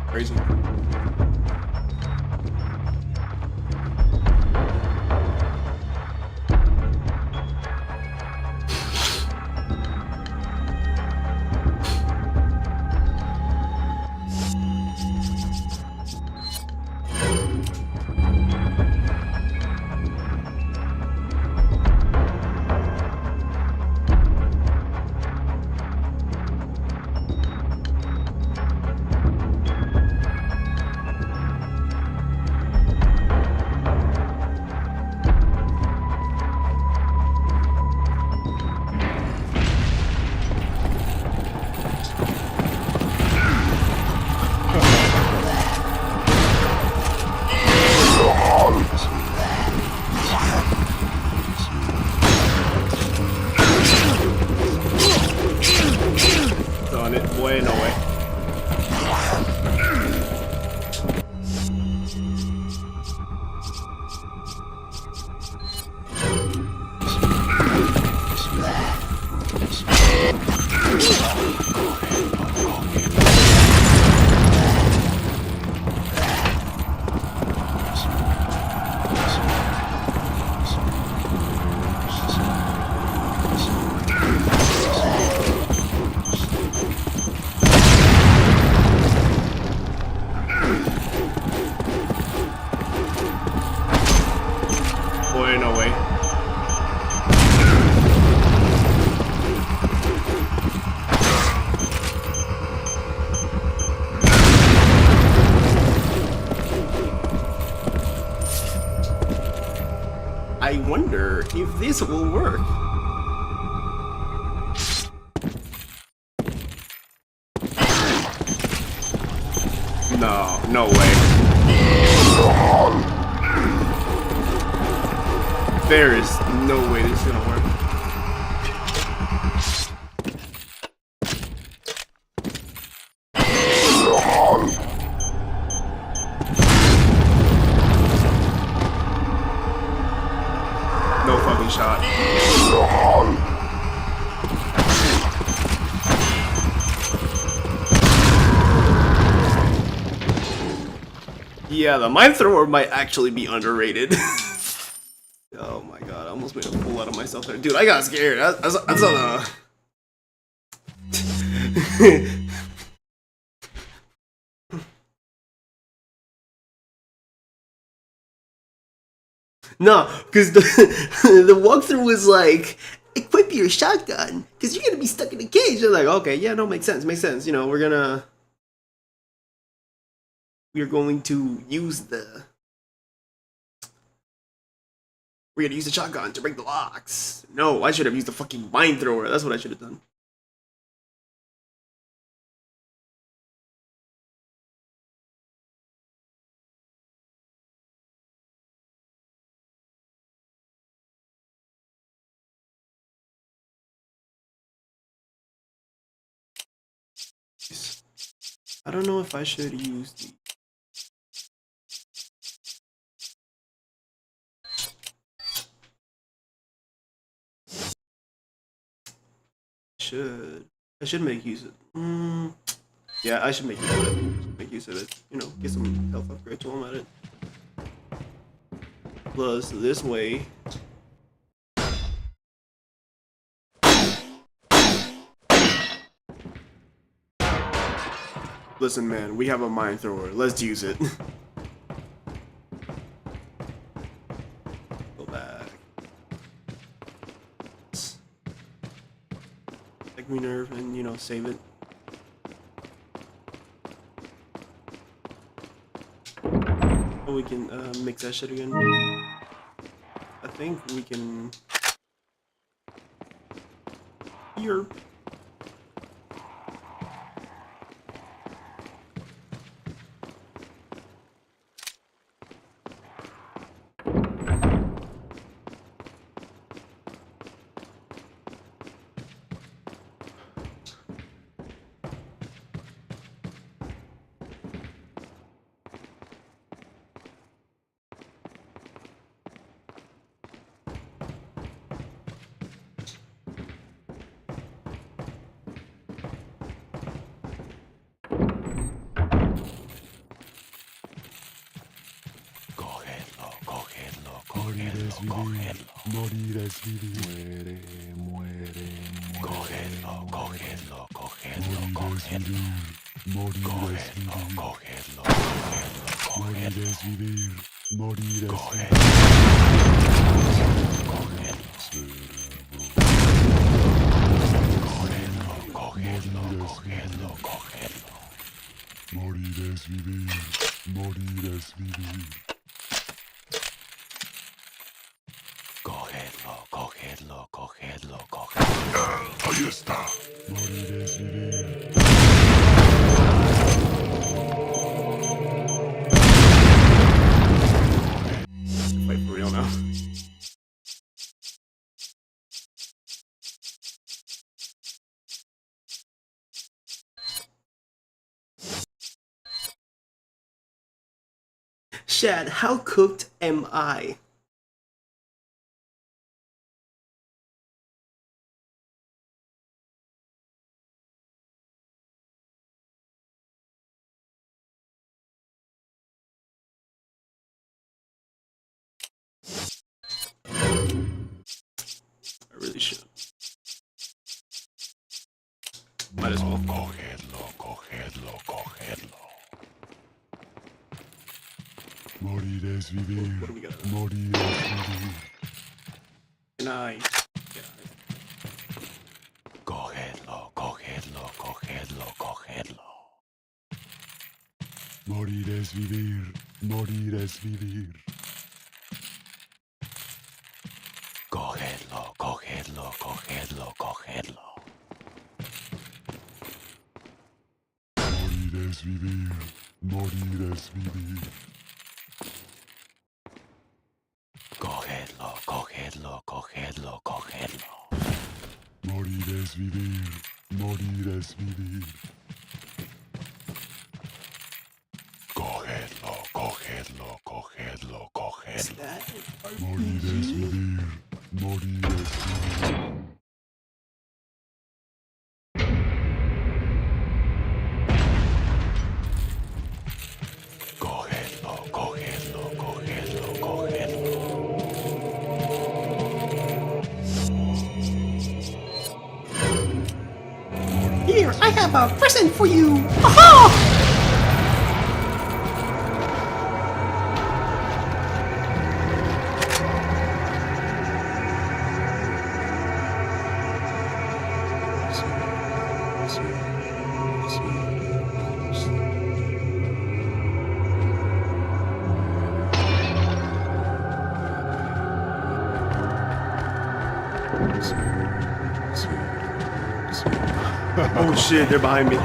Crazy. Bueno, Bueno, güey. I wonder if this will work. No, no way. There is no way this is gonna work. No fucking shot. Yeah, the mine thrower might actually be underrated. Oh my god, I almost made a fool out of myself there. Dude, I got scared. I saw the... No, because the walkthrough was like, equip your shotgun, because you're gonna be stuck in a cage. They're like, okay, yeah, no, makes sense. You know, we're going to use the... We're gonna use the shotgun to break the locks. No, I should have used the fucking mine thrower. That's what I should have done. I don't know if I should use the... I should make use of... yeah, I should make use of it. Make use of it. You know, get some health upgrades while I'm at it. Plus, this way... Listen, man, we have a mine thrower. Let's use it. Go back. Like me nerve and, you know, save it. Oh, we can mix that shit again. I think we can... Yerp. Morir es vivir. Muere. Cogedlo. Morir es vivir. Morir es vivir. Morir es Morir es vivir. Morir es vivir. Cogedlo. Ahí está. Morir es vivir. Fight for real now. Shad, how cooked am I? I really should. Might as well. Cogedlo. Morir es vivir. What do we got? Morir es vivir. Can I? Cogedlo. Morir es vivir. Morir es vivir. Cogedlo. Morir es vivir. Morir es vivir. Cogedlo. Morir es vivir. Morir es vivir. Cogedlo. Morir es vivir. Morir es vivir. Cogedlo. a present for you! Aha! Oh shit, they're behind me.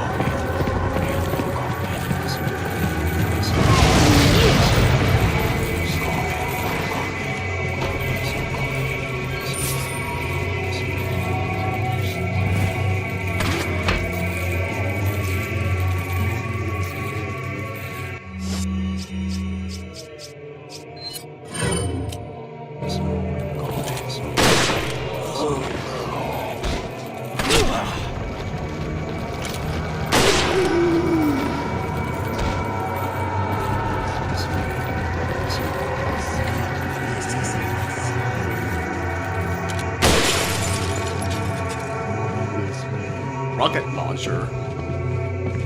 Rocket launcher.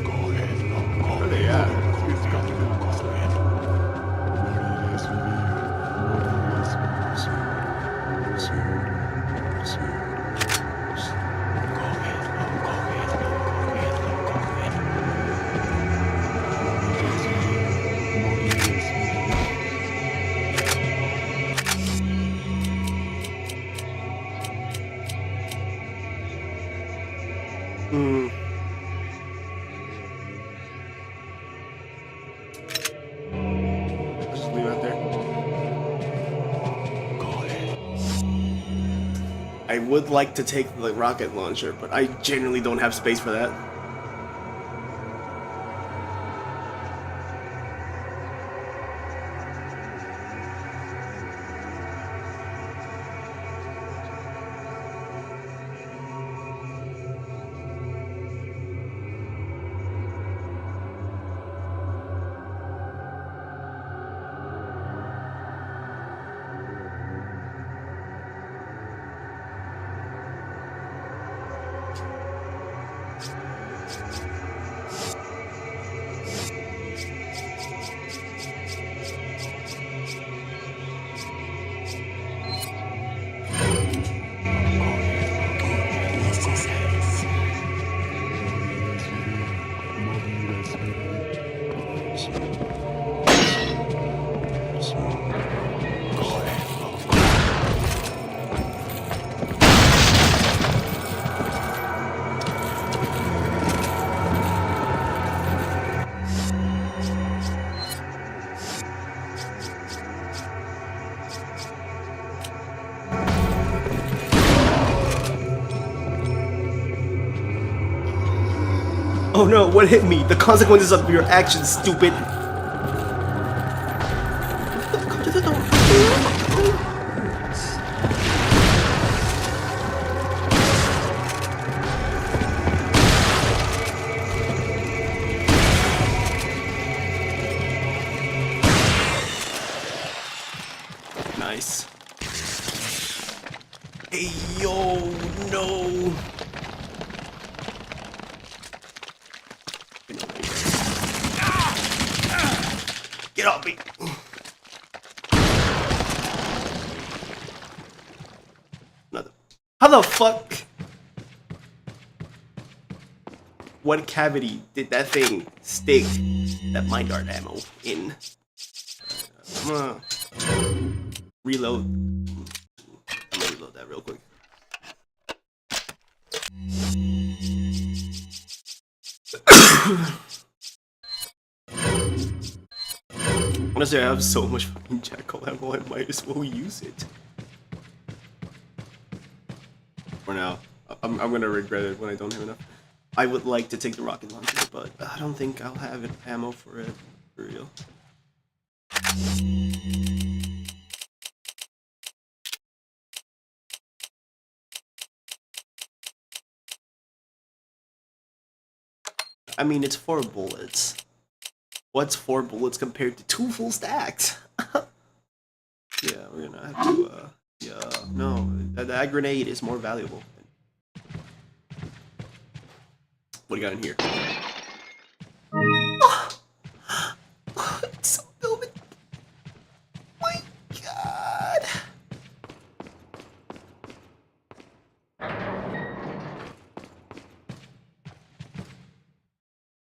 Go ahead. Where they at? Let's just leave it out there. I would like to take the rocket launcher, but I genuinely don't have space for that. Oh no, what hit me? The consequences of your actions, stupid! Nice. Hey, yo, no! Get off me! Nothing. How the fuck? What cavity did that thing stick that mind dart ammo in? Reload. I'm gonna reload that real quick. Honestly, I have so much fucking jackal ammo, I might as well use it. For now. I'm gonna regret it when I don't have enough. I would like to take the rocket launcher, but I don't think I'll have ammo for it, for real. I mean, it's 4 bullets. What's 4 bullets compared to 2 full stacks? Yeah, we're gonna have to, yeah, no, that grenade is more valuable. What What do you got in here? Oh, it's so velvet. My God.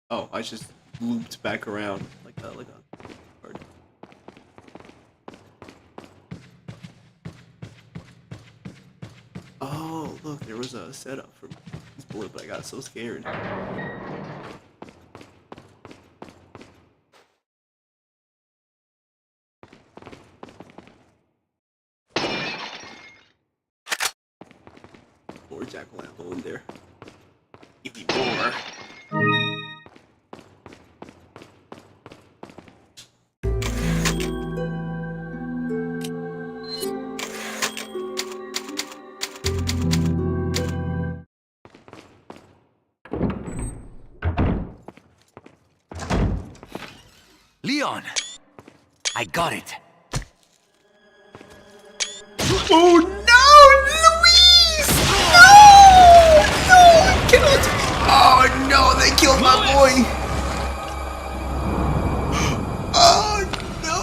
Oh, I just looped back around like a card. Oh, look, there was a setup for this bullet, but I got so scared. More jack-o'-lantern in there. Even more. Leon! I got it. Oh no, Luis! No! No! Killed! Oh no, they killed my boy! Oh no!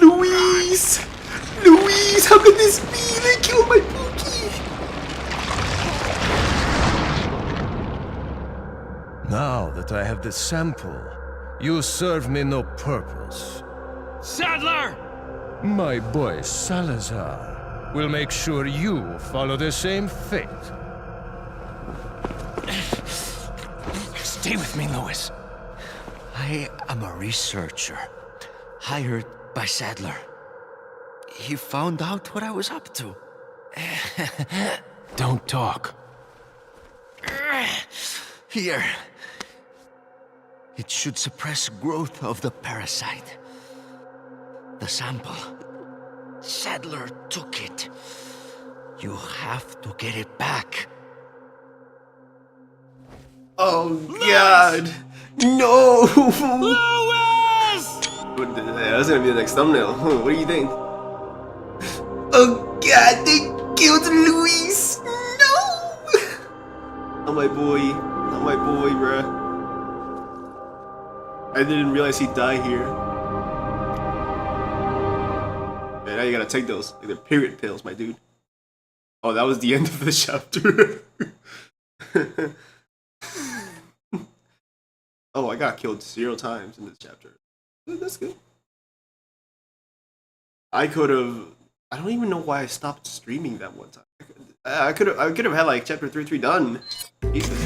Luis! Luis, how could this be? They killed my Pookie! Now that I have the sample, you serve me no purpose. Sadler! My boy Salazar will make sure you follow the same fate. Stay with me, Louis. I am a researcher, hired by Sadler. He found out what I was up to. Don't talk. Here. It should suppress growth of the parasite. The sample. Sadler took it. You have to get it back. Oh God! No! Louis! That's gonna be the next thumbnail. What do you think? Oh God! They killed Luis! No! Oh my boy! Oh my boy, bruh! I didn't realize he'd die here. Man, now you gotta take those. Like, they're period pills, my dude. Oh, that was the end of the chapter. Oh, I got killed 0 times in this chapter. That's good. I could have. I don't even know why I stopped streaming that one time. I could have had like chapter 3 done. Jesus.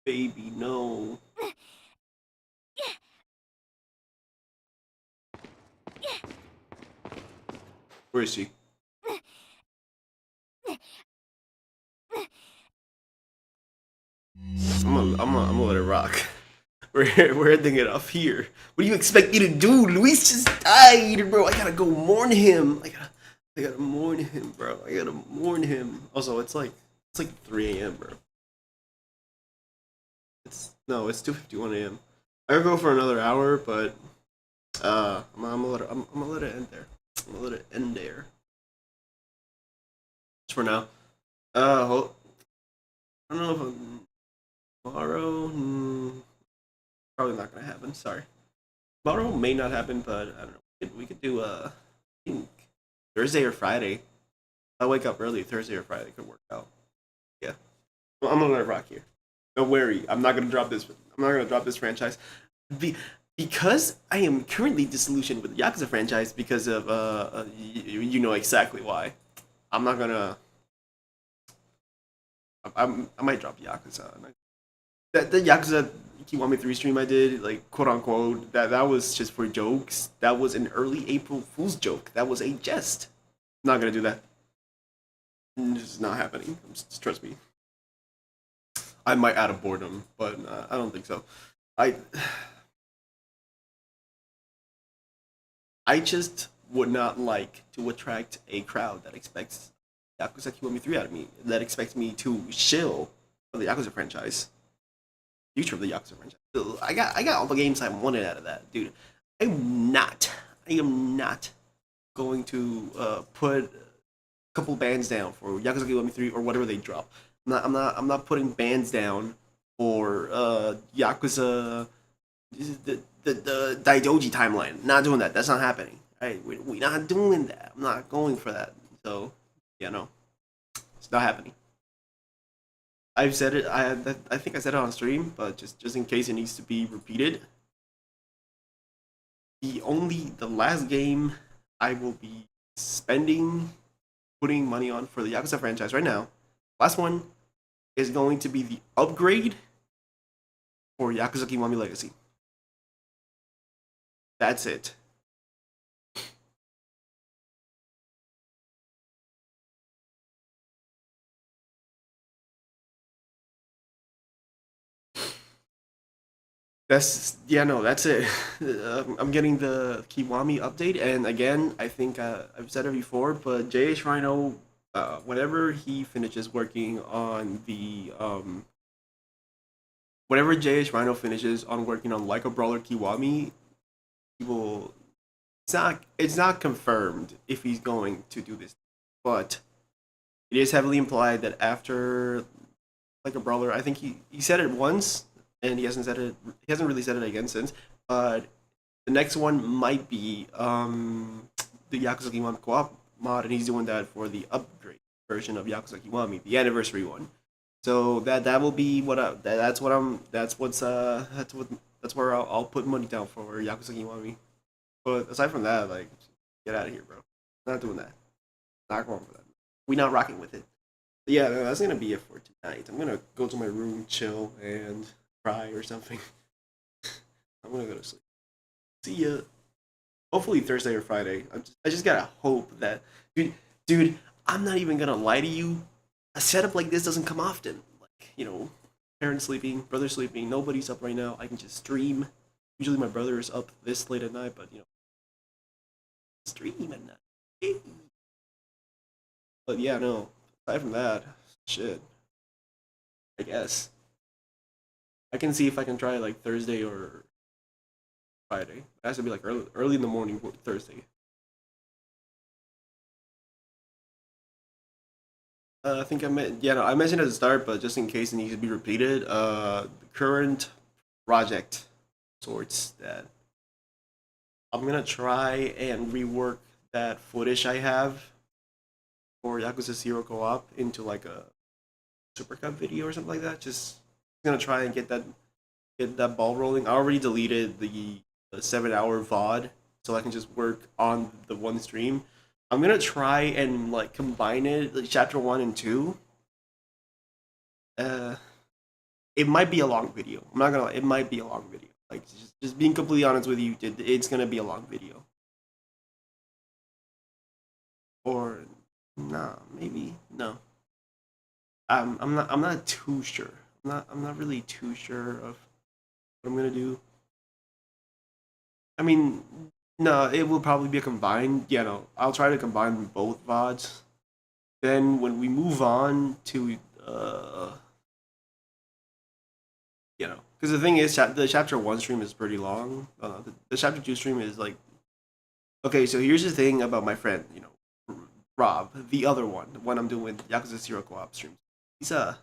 Baby, no. Where is she? I'm gonna let it rock. We're ending it off here. What do you expect me to do? Luis just died, bro. I gotta go mourn him. I gotta mourn him, bro. I gotta mourn him. Also, it's like 3 a.m., bro. It's 2:51 a.m. I could go for another hour, but I'm gonna let it end there. I'm gonna let it end there. Just for now. I don't know if tomorrow. Probably not gonna happen. Sorry. Tomorrow may not happen, but I don't know. We could do I think Thursday or Friday. If I wake up early, Thursday or Friday could work out. Yeah. Well, I'm gonna let it rock here. Don't worry, I'm not gonna drop this. I'm not gonna drop this franchise, because I am currently disillusioned with the Yakuza franchise because of you know exactly why. I'm not gonna. I might drop Yakuza. The Yakuza Kiwami 3 stream I did, like quote unquote, that was just for jokes. That was an early April Fool's joke. That was a jest. I'm not gonna do that. It's just not happening. Just trust me. I might out of boredom, but I don't think so. I just would not like to attract a crowd that expects Yakuza Kiwami 3 out of me, that expects me to shill for the Yakuza franchise, future of the Yakuza franchise. I got all the games I wanted out of that, dude. I am not going to put a couple bands down for Yakuza Kiwami 3 or whatever they drop. I'm not putting bands down for Yakuza the Daidoji timeline. Not doing that. That's not happening. Right? We're not doing that. I'm not going for that. So, yeah, no. It's not happening. I've said it. I think I said it on stream, but just in case it needs to be repeated. The last game I will be putting money on for the Yakuza franchise right now. Last one is going to be the upgrade for Yakuza Kiwami Legacy. That's it. That's it. I'm getting the Kiwami update, and again, I think I've said it before, but JH Rhino, whenever he finishes working on the whenever JH Rhino finishes on working on Like a Brawler Kiwami, he will. It's not confirmed if he's going to do this, but it is heavily implied that after Like a Brawler, I think he said it once and he hasn't said it. He hasn't really said it again since. But the next one might be the Yakuza Kiwami co-op mod, and he's doing that for the upgrade version of Yakuza Kiwami, the anniversary one. So that will be that's where I'll put money down for Yakuza Kiwami. But aside from that, like, get out of here, bro. Not doing that. Not going for that. We not rocking with it. But yeah, that's gonna be it for tonight. I'm gonna go to my room, chill, and cry or something. I'm gonna go to sleep. See ya. Hopefully Thursday or Friday. I just gotta hope that, dude. I'm not even gonna lie to you. A setup like this doesn't come often. Like, parents sleeping, brother sleeping, nobody's up right now. I can just stream. Usually my brother is up this late at night, but stream at night. But yeah, no. Aside from that, shit. I guess I can see if I can try like Thursday or Friday. It has to be like early in the morning Thursday. I think I mentioned at the start, but just in case it needs to be repeated, the current project sorts that I'm gonna try and rework that footage I have for Yakuza Zero Co-op into like a Supercut video or something like that. Just gonna try and get that ball rolling. I already deleted the 7-hour VOD, so I can just work on the one stream. I'm gonna try and like combine it, like chapter 1 and 2. It might be a long video. I'm not gonna lie, it might be a long video. Like, just being completely honest with you, it's gonna be a long video. Or nah, maybe no. I'm not too sure. I'm not really too sure of what I'm gonna do. I mean, no, it will probably be a combined. Yeah, no, I'll try to combine both VODs. Then when we move on to because the thing is, the chapter 1 stream is pretty long. The chapter 2 stream is like, okay. So here's the thing about my friend, Rob, the other one, the one I'm doing with Yakuza Zero Co-op streams. I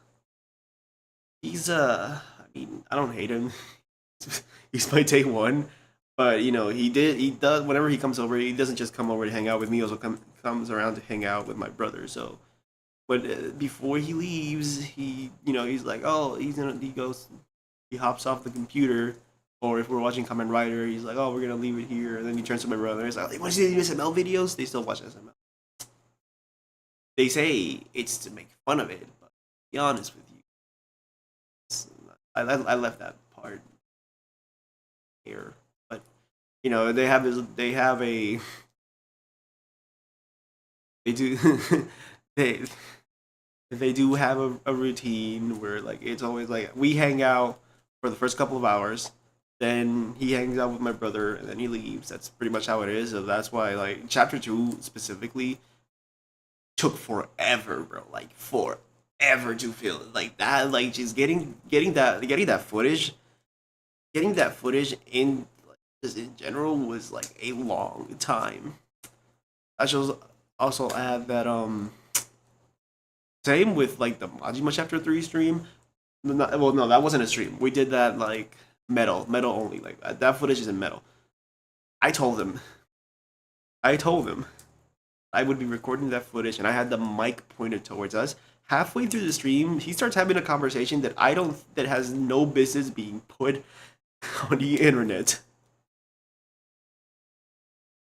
mean, I don't hate him. He's my day one, but he does whenever he comes over. He doesn't just come over to hang out with me. He also comes around to hang out with my brother. So, but before he leaves, he's like, oh, he hops off the computer, or if we're watching Kamen Rider, he's like, oh, we're gonna leave it here, and then he turns to my brother. He's like, want to see the SML videos? They still watch SML. They say it's to make fun of it, but to be honest with you, I left that part here. But they have a they do they they do have a routine where like it's always like we hang out for the first couple of hours, Then he hangs out with my brother, and then he leaves. That's pretty much how it is. So that's why, like, chapter 2 specifically took forever, bro. Like, forever to feel it. Like that. Like, just getting that footage in, like, just in general was like a long time. I should also add that same with like the Majima Chapter 3 stream. Well, no, that wasn't a stream. We did that like metal only. Like that footage is in metal. I told him, I told him I would be recording that footage, and I had the mic pointed towards us. Halfway through the stream, he starts having a conversation that has no business being put on the internet.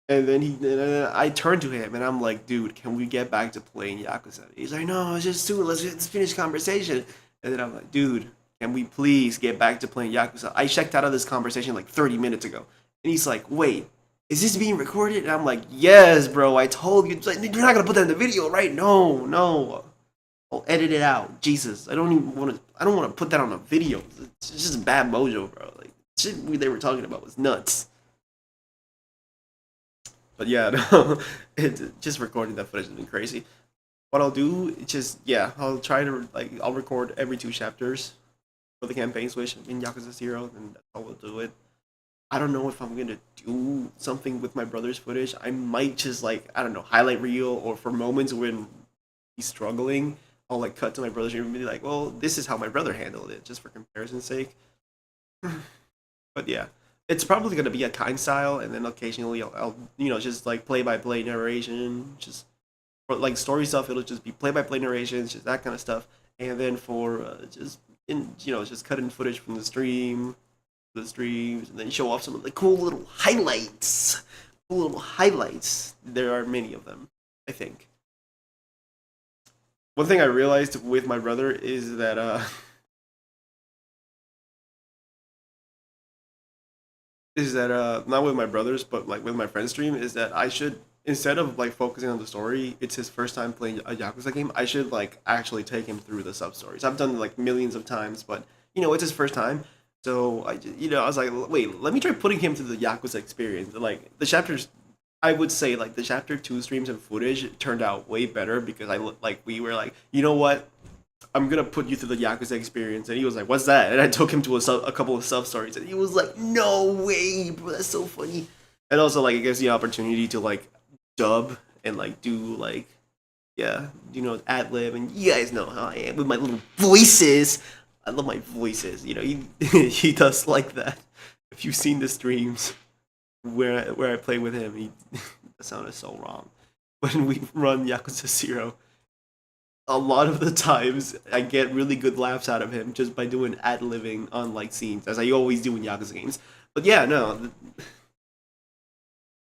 And then I turned to him and I'm like, dude, can we get back to playing Yakuza? He's like, no, it's just soon. Let's finish conversation. And then I'm like, dude, can we please get back to playing Yakuza? I checked out of this conversation like 30 minutes ago. And he's like, wait, is this being recorded? And I'm like, yes, bro. I told you. Like, you're not gonna put that in the video, right? No, no. I'll edit it out. Jesus, I don't even want to. I don't want to put that on a video. It's just bad mojo, bro. Like shit they were talking about was nuts. But yeah, no, just recording that footage has been crazy. What I'll do, is just yeah, I'll try to like I'll record every 2 chapters for the campaign switch in Yakuza 0, and that's how we'll do it. I don't know if I'm gonna do something with my brother's footage. I might just like I don't know highlight reel or for moments when he's struggling, I'll like cut to my brother's room and be like, well, this is how my brother handled it, just for comparison's sake. But yeah, it's probably gonna be a kind style, and then occasionally I'll just like play by play narration, just for like story stuff. It'll just be play by play narrations, just that kind of stuff. And then for just in just cutting footage from the streams, and then show off some of the cool little highlights. Cool little highlights. There are many of them, I think. One thing I realized with my brother is that not with my brothers but like with my friend's stream is that I should instead of like focusing on the story, it's his first time playing a Yakuza game, I should like actually take him through the sub stories. I've done it like millions of times, but it's his first time. So I was like, wait, let me try putting him through the Yakuza experience. Like the chapters, I would say like the chapter 2 streams and footage turned out way better because we were like, you know what, I'm gonna put you through the Yakuza experience, and he was like, "What's that?" And I took him to a couple of sub stories, and he was like, "No way, bro, that's so funny." And also, like, it gives the opportunity to like dub and like do like, yeah, ad lib, and you guys know how I am with my little voices. I love my voices. He he does like that. If you've seen the streams where I play with him, he that sounded so wrong. When we run Yakuza 0, a lot of the times I get really good laughs out of him just by doing ad libbing on like scenes, as I always do in Yakuza games. But yeah, no,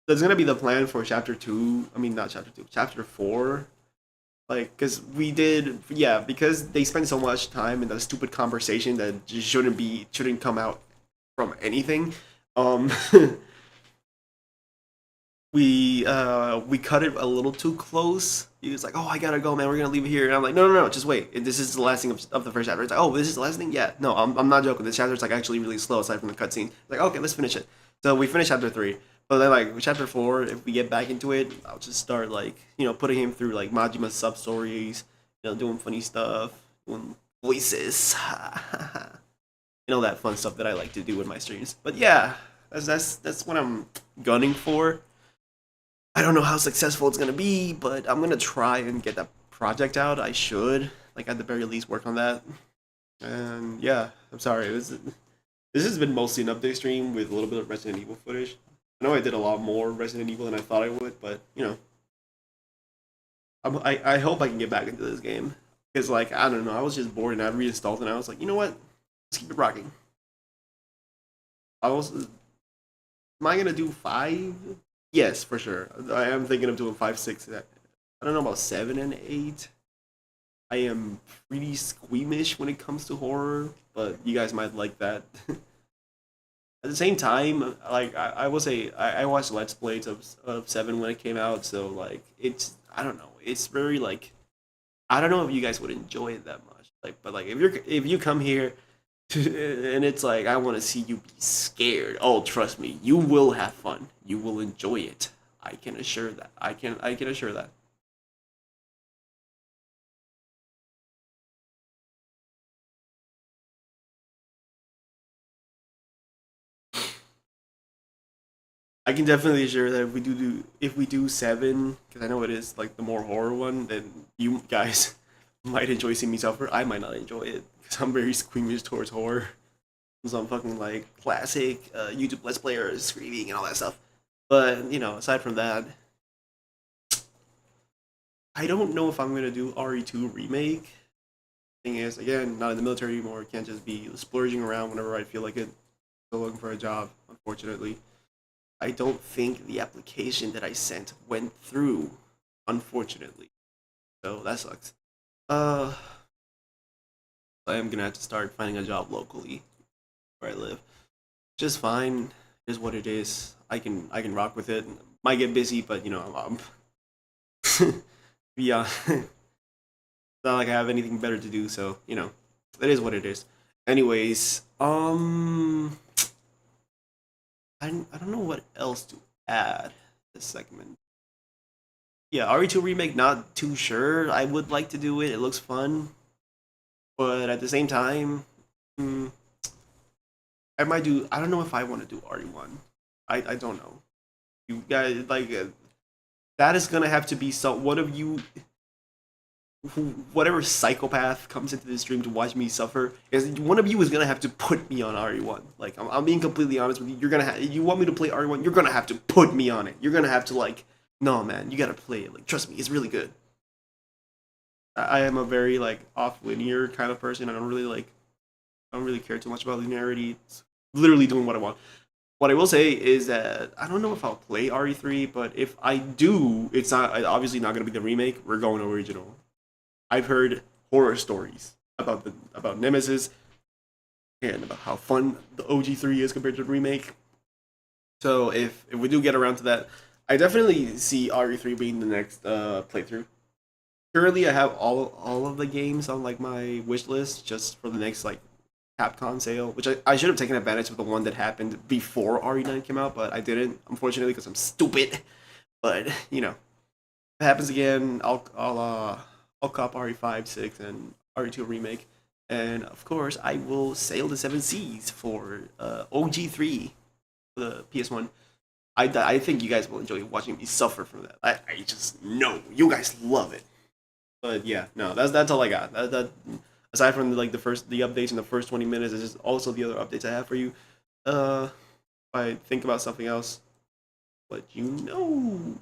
that's gonna be the plan for chapter 2. I mean, not chapter 2, chapter 4. Like, because because they spend so much time in that stupid conversation that just shouldn't come out from anything. Um, we cut it a little too close. He was like, "Oh, I gotta go, man. We're gonna leave it here." And I'm like, "No, no, no, just wait. This is the last thing of the first chapter." It's like, "Oh, this is the last thing." Yeah, no, I'm not joking. This chapter's like actually really slow aside from the cutscene. Like, okay, let's finish it. So we finished chapter 3. But then like chapter 4, if we get back into it, I'll just start like putting him through like Majima's sub stories, doing funny stuff, doing voices, that fun stuff that I like to do in my streams. But yeah, that's what I'm gunning for. I don't know how successful it's gonna be, but I'm gonna try and get that project out. I should, like, at the very least, work on that. And yeah, I'm sorry. This has been mostly an update stream with a little bit of Resident Evil footage. I know I did a lot more Resident Evil than I thought I would, but I hope I can get back into this game because, like, I don't know, I was just bored and I reinstalled it and I was like, you know what? Let's keep it rocking. Am I gonna do 5? Yes, for sure. I am thinking of doing 5, 6. I don't know about 7 and 8. I am pretty squeamish when it comes to horror, but you guys might like that. At the same time, like I will say, I watched Let's Plays of 7 when it came out, so like I don't know, it's very like I don't know if you guys would enjoy it that much. Like, but like if you come here And it's like I want to see you be scared. Oh, trust me, you will have fun. You will enjoy it. I can assure that. I can assure that. I can definitely assure that if we do seven, because I know it is like the more horror one, then you guys might enjoy seeing me suffer. I might not enjoy it because I'm very squeamish towards horror. So I'm fucking like classic YouTube Let's Players screaming and all that stuff. But aside from that, I don't know if I'm gonna do RE2 remake. Thing is, again, not in the military anymore. Can't just be splurging around whenever I feel like it. Still looking for a job, unfortunately. I don't think the application that I sent went through, unfortunately. So that sucks. Uh, I am gonna have to start finding a job locally where I live. Just fine. Is what it is. I can rock with it. Might get busy, but yeah. It's not like I have anything better to do, so that is what it is. Anyways, I don't know what else to add this segment. Yeah, RE2 remake, not too sure. I would like to do it. It looks fun, but at the same time, mm, I might do. I don't know if I want to do RE1. I don't know. You guys like that is gonna have to be some one of you whatever psychopath comes into this stream to watch me suffer, is one of you is gonna have to put me on RE1. Like I'm being completely honest with you. You're gonna you want me to play RE1. You're gonna have to put me on it. You're gonna have to like, no man, you gotta play it. Like trust me, it's really good. I am a very like off linear kind of person. I don't really care too much about linearity. It's literally doing what I want. What I will say is that I don't know if I'll play RE3, but if I do, it's not obviously not gonna be the remake. We're going original. I've heard horror stories about Nemesis and about how fun the OG3 is compared to the remake. So if we do get around to that, I definitely see RE3 being the next playthrough. Currently, I have all of the games on like my wish list just for the next like Capcom sale, which I should have taken advantage of the one that happened before RE9 came out, but I didn't, unfortunately, because I'm stupid. But if it happens again, I'll cop RE5, 6, and RE2 remake, and of course I will sail the seven seas for OG3, the PS1. I think you guys will enjoy watching me suffer from that. I just know you guys love it. But yeah, no, that's all I got. That aside from like the updates in the first 20 minutes, is just also the other updates I have for you. If I think about something else, let you know.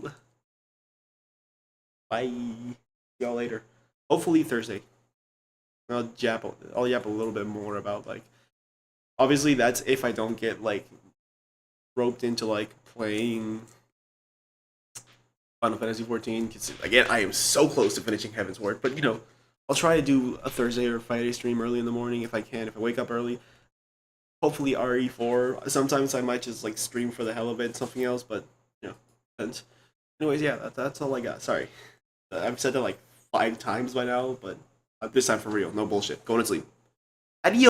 Bye. See y'all later. Hopefully Thursday. I'll yap a little bit more about like. Obviously, that's if I don't get like roped into like playing Final Fantasy 14. Cause, again, I am so close to finishing Heaven's Ward, but I'll try to do a Thursday or Friday stream early in the morning if I can. If I wake up early, hopefully RE4. Sometimes I might just like stream for the hell of it, something else, but depends. Anyways, yeah, that's all I got. Sorry, I've said that like 5 times by now, but this time for real, no bullshit. Going to sleep. Adios.